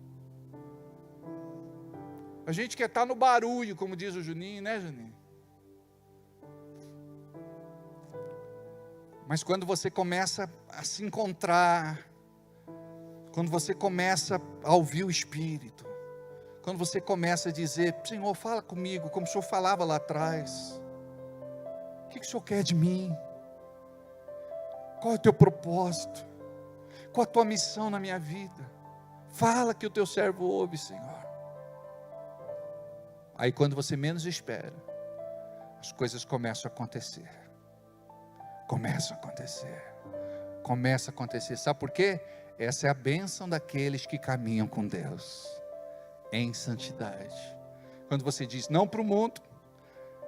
A gente quer estar no barulho, como diz o Juninho, né, Juninho? Mas quando você começa a se encontrar, quando você começa a ouvir o Espírito, quando você começa a dizer: Senhor, fala comigo, como o Senhor falava lá atrás. O que o Senhor quer de mim? Qual é o teu propósito? Qual a tua missão na minha vida? Fala que o teu servo ouve, Senhor. Aí quando você menos espera, as coisas começam a acontecer. Começa a acontecer. Sabe por quê? Essa é a bênção daqueles que caminham com Deus em santidade. Quando você diz não para o mundo,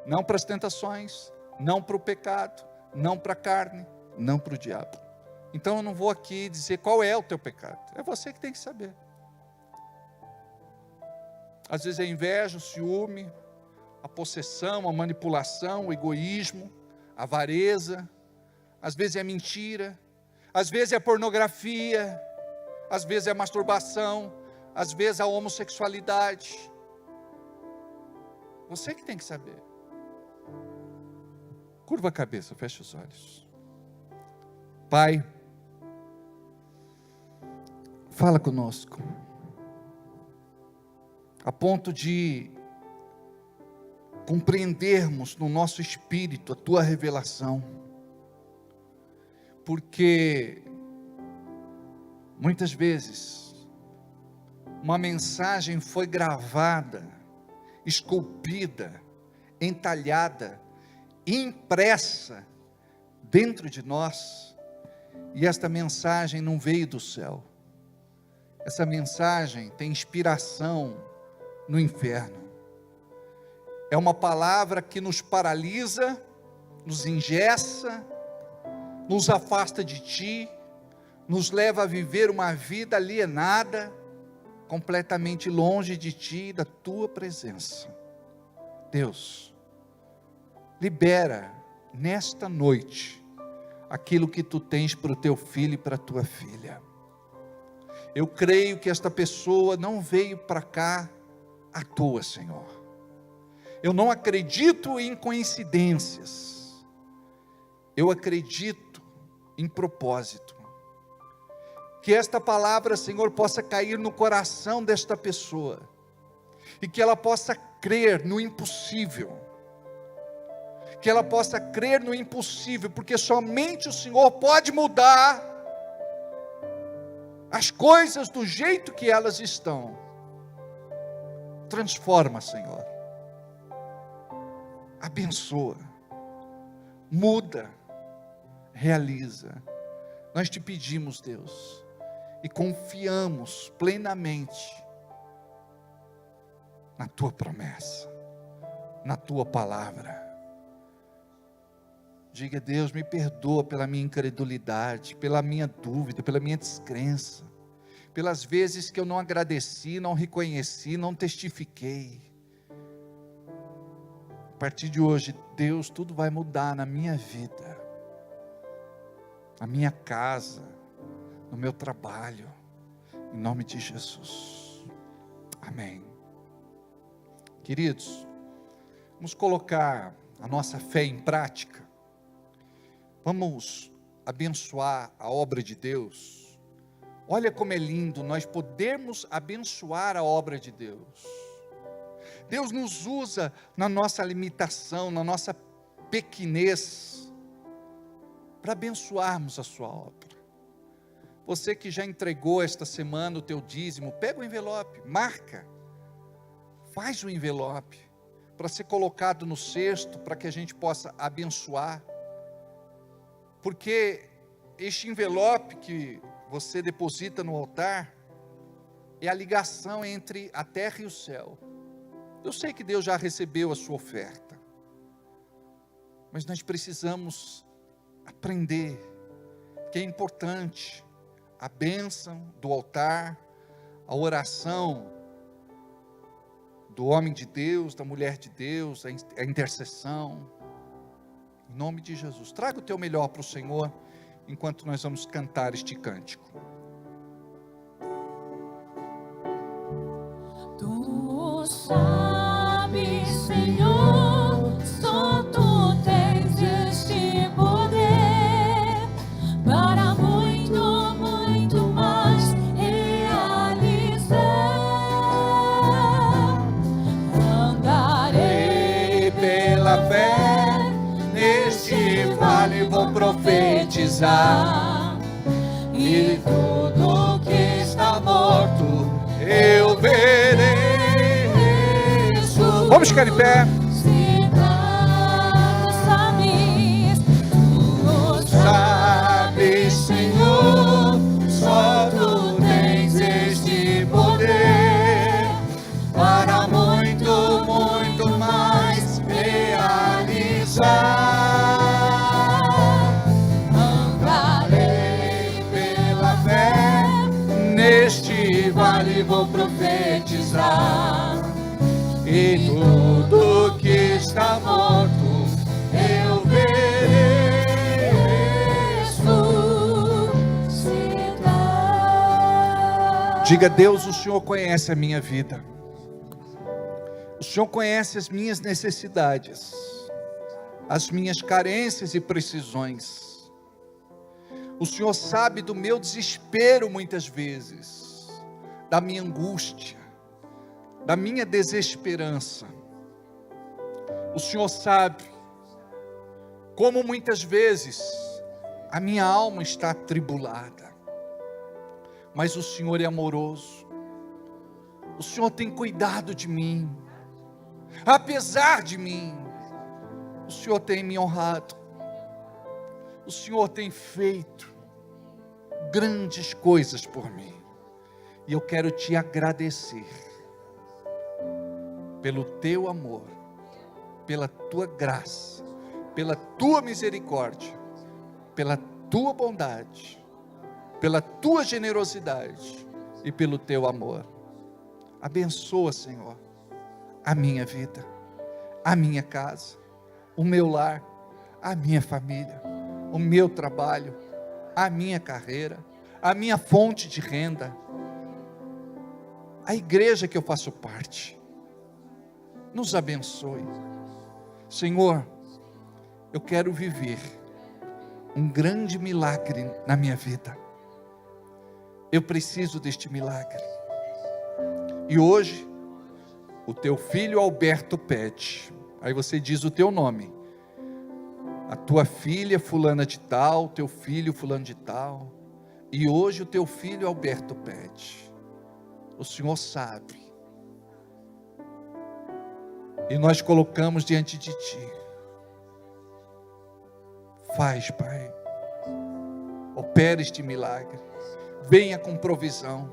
não para as tentações, não para o pecado, não para a carne, não para o diabo. Então eu não vou aqui dizer qual é o teu pecado. É você que tem que saber. Às vezes é a inveja, o ciúme, a possessão, a manipulação, o egoísmo, a avareza. Às vezes é a mentira, às vezes é a pornografia, às vezes é a masturbação, às vezes a homossexualidade. Você que tem que saber. Curva a cabeça, fecha os olhos. Pai, fala conosco, a ponto de compreendermos no nosso espírito a tua revelação, porque muitas vezes uma mensagem foi gravada, esculpida, entalhada, impressa dentro de nós, e esta mensagem não veio do céu. Essa mensagem tem inspiração no inferno. É uma palavra que nos paralisa, nos engessa, nos afasta de ti, nos leva a viver uma vida alienada, completamente longe de ti e da tua presença. Deus, libera nesta noite aquilo que tu tens para o teu filho e para a tua filha. Eu creio que esta pessoa não veio para cá à toa, Senhor. Eu não acredito em coincidências. Eu acredito em propósito. Que esta palavra, Senhor, possa cair no coração desta pessoa, e que ela possa crer no impossível. Que ela possa crer no impossível, porque somente o Senhor pode mudar as coisas do jeito que elas estão. Transforma, Senhor. Abençoa. Muda. Realiza. Nós te pedimos, Deus, e confiamos plenamente na tua promessa, na tua palavra. Diga: Deus, me perdoa pela minha incredulidade, pela minha dúvida, pela minha descrença, pelas vezes que eu não agradeci, não reconheci, não testifiquei. A partir de hoje, Deus, tudo vai mudar na minha vida, na minha casa, no meu trabalho, Em nome de Jesus. Amém. Queridos, vamos colocar a nossa fé em prática. Vamos abençoar a obra de Deus. Olha como é lindo nós podermos abençoar a obra de Deus. Deus nos usa na nossa limitação, na nossa pequenez, para abençoarmos a sua obra. Você que já entregou esta semana o teu dízimo, pega o envelope, marca, faz o envelope, para ser colocado no cesto, para que a gente possa abençoar. Porque este envelope que você deposita no altar, é a ligação entre a terra e o céu. Eu sei que Deus já recebeu a sua oferta, mas nós precisamos aprender que é importante a bênção do altar, a oração do homem de Deus, da mulher de Deus, a intercessão. Em nome de Jesus, traga o teu melhor para o Senhor, enquanto nós vamos cantar este cântico. Tu sabes, Senhor, só tu tens este poder para muito, muito mais realizar. Andarei Pela fé, neste vale vou profetizar, e tudo que está morto eu verei. Vamos ficar de pé. Tu Sabes, Senhor, só tu tens este poder para muito, muito mais realizar. Andarei pela fé, neste vale vou profetizar, e tudo que está morto eu verei ressuscitar. Diga: Deus, o Senhor conhece a minha vida, o Senhor conhece as minhas necessidades, as minhas carências e precisões. O Senhor sabe do meu desespero muitas vezes, da minha angústia, da minha desesperança. O Senhor sabe como muitas vezes a minha alma está atribulada, mas o Senhor é amoroso, o Senhor tem cuidado de mim, apesar de mim, o Senhor tem me honrado, o Senhor tem feito grandes coisas por mim, e eu quero te agradecer pelo teu amor, pela tua graça, pela tua misericórdia, pela tua bondade, pela tua generosidade e pelo teu amor. Abençoa, Senhor, a minha vida, a minha casa, o meu lar, a minha família, o meu trabalho, a minha carreira, a minha fonte de renda, a igreja que eu faço parte. Nos abençoe, Senhor. Eu quero viver um grande milagre na minha vida. Eu preciso deste milagre. E hoje, o teu filho Alberto pede. Aí você diz o teu nome. A tua filha fulana de tal, teu filho fulano de tal. E hoje o teu filho Alberto pede. O Senhor sabe. E nós colocamos diante de Ti. Faz, Pai. Opera este milagre. Venha com provisão.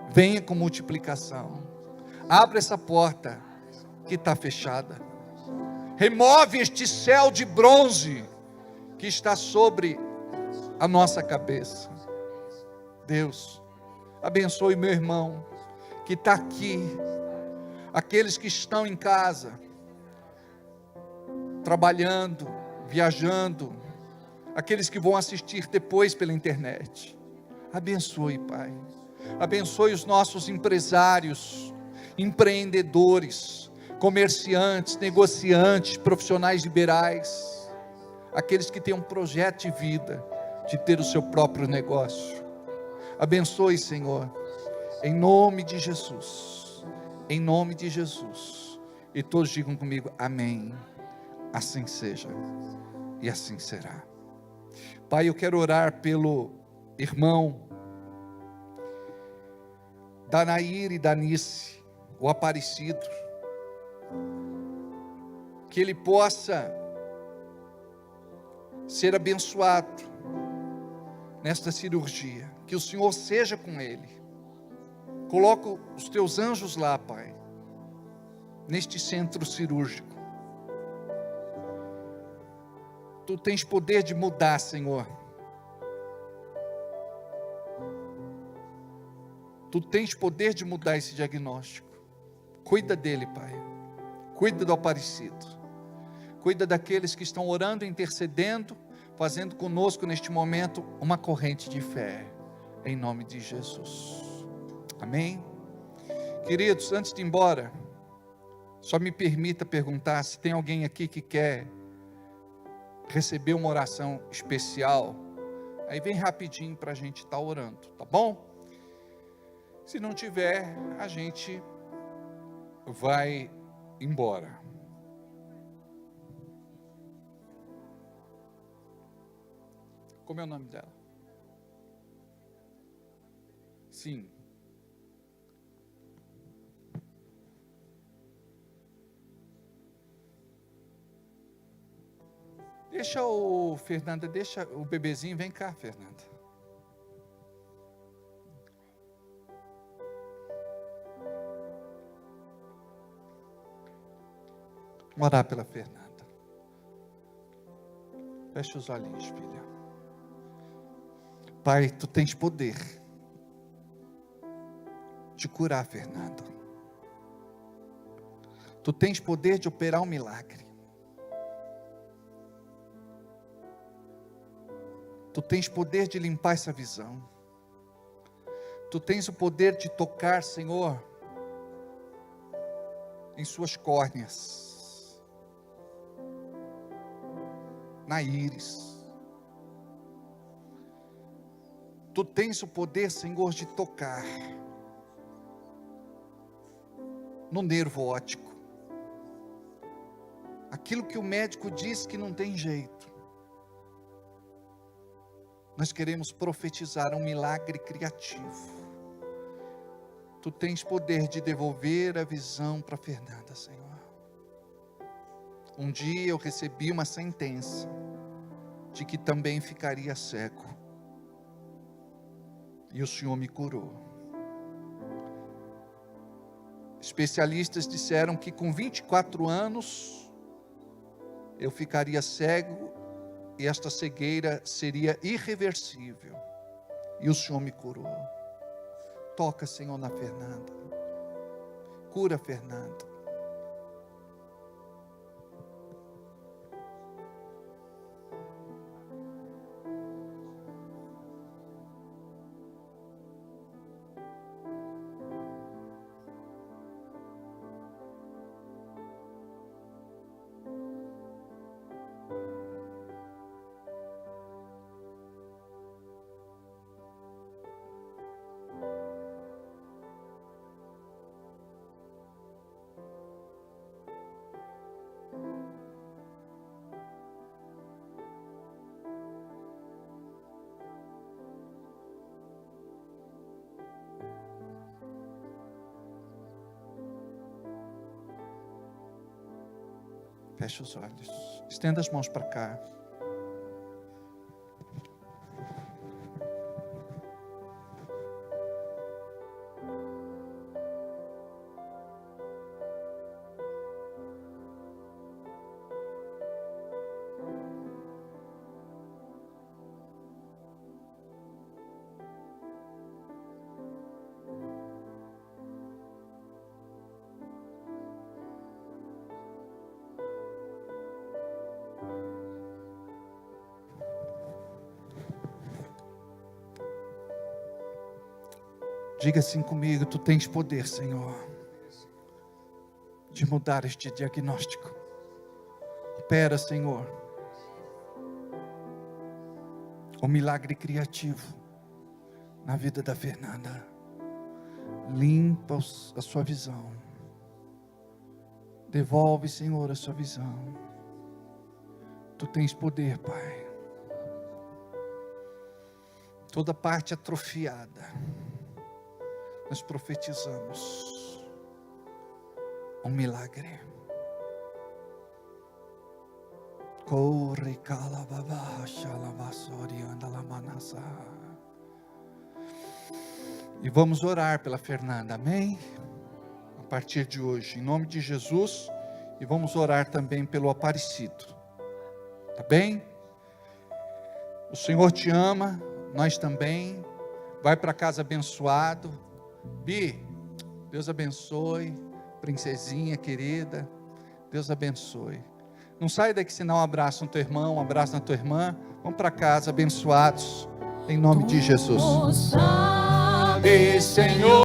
Venha com multiplicação. Abra essa porta que está fechada. Remove este céu de bronze que está sobre a nossa cabeça. Deus, abençoe meu irmão que está aqui. Aqueles que estão em casa, trabalhando, viajando, aqueles que vão assistir depois pela internet. Abençoe, Pai. Abençoe os nossos empresários, empreendedores, comerciantes, negociantes, profissionais liberais, aqueles que têm um projeto de vida, de ter o seu próprio negócio. Abençoe, Senhor, em nome de Jesus, em nome de Jesus. E todos digam comigo, amém. Assim seja, e assim será. Pai, eu quero orar pelo irmão Danair e Danice, o Aparecido, que ele possa ser abençoado nesta cirurgia, que o Senhor seja com ele. Coloca os teus anjos lá, Pai, neste centro cirúrgico. Tu tens poder de mudar, Senhor. Tu tens poder de mudar esse diagnóstico. Cuida dele, Pai. Cuida do Aparecido. Cuida daqueles que estão orando, intercedendo, fazendo conosco neste momento uma corrente de fé. Em nome de Jesus. Amém? Queridos, antes de ir embora, só me permita perguntar se tem alguém aqui que quer receber uma oração especial. Aí vem rapidinho para a gente estar orando, tá bom? Se não tiver, a gente vai embora. Como é o nome dela? Sim. Deixa o Fernanda, deixa o bebezinho, vem cá, Fernanda. Vamos orar pela Fernanda. Fecha os olhinhos, filha. Pai, tu tens poder de curar a Fernanda. Tu tens poder de operar um milagre. Tu tens poder de limpar essa visão. Tu tens o poder de tocar, Senhor, em suas córneas, na íris. Tu tens o poder, Senhor, de tocar no nervo óptico. Aquilo que o médico diz que não tem jeito. Nós queremos profetizar um milagre criativo. Tu tens poder de devolver a visão para Fernanda, Senhor. Um dia eu recebi uma sentença de que também ficaria cego. E o Senhor me curou. Especialistas disseram que com 24 anos eu ficaria cego e esta cegueira seria irreversível. E o Senhor me curou. Toca, Senhor, na Fernanda. Cura, Fernanda. Feche os olhos. Estenda as mãos para cá. Diga assim comigo: tu tens poder, Senhor, de mudar este diagnóstico. Opera, Senhor, o milagre criativo na vida da Fernanda. Limpa a sua visão. Devolve, Senhor, a sua visão. Tu tens poder, Pai. Toda parte atrofiada, nós profetizamos um milagre. Corre, calababa, xalavassori, andalamanasa. E vamos orar pela Fernanda, amém? A partir de hoje, em nome de Jesus. E vamos orar também pelo Aparecido, tá bem? O Senhor te ama, nós também. Vai para casa abençoado. Bi, Deus abençoe. Princesinha querida, Deus abençoe. Não sai daqui sem dar um abraço no teu irmão, um abraço na tua irmã. Vamos para casa abençoados, em nome de Jesus. Sabe, Senhor.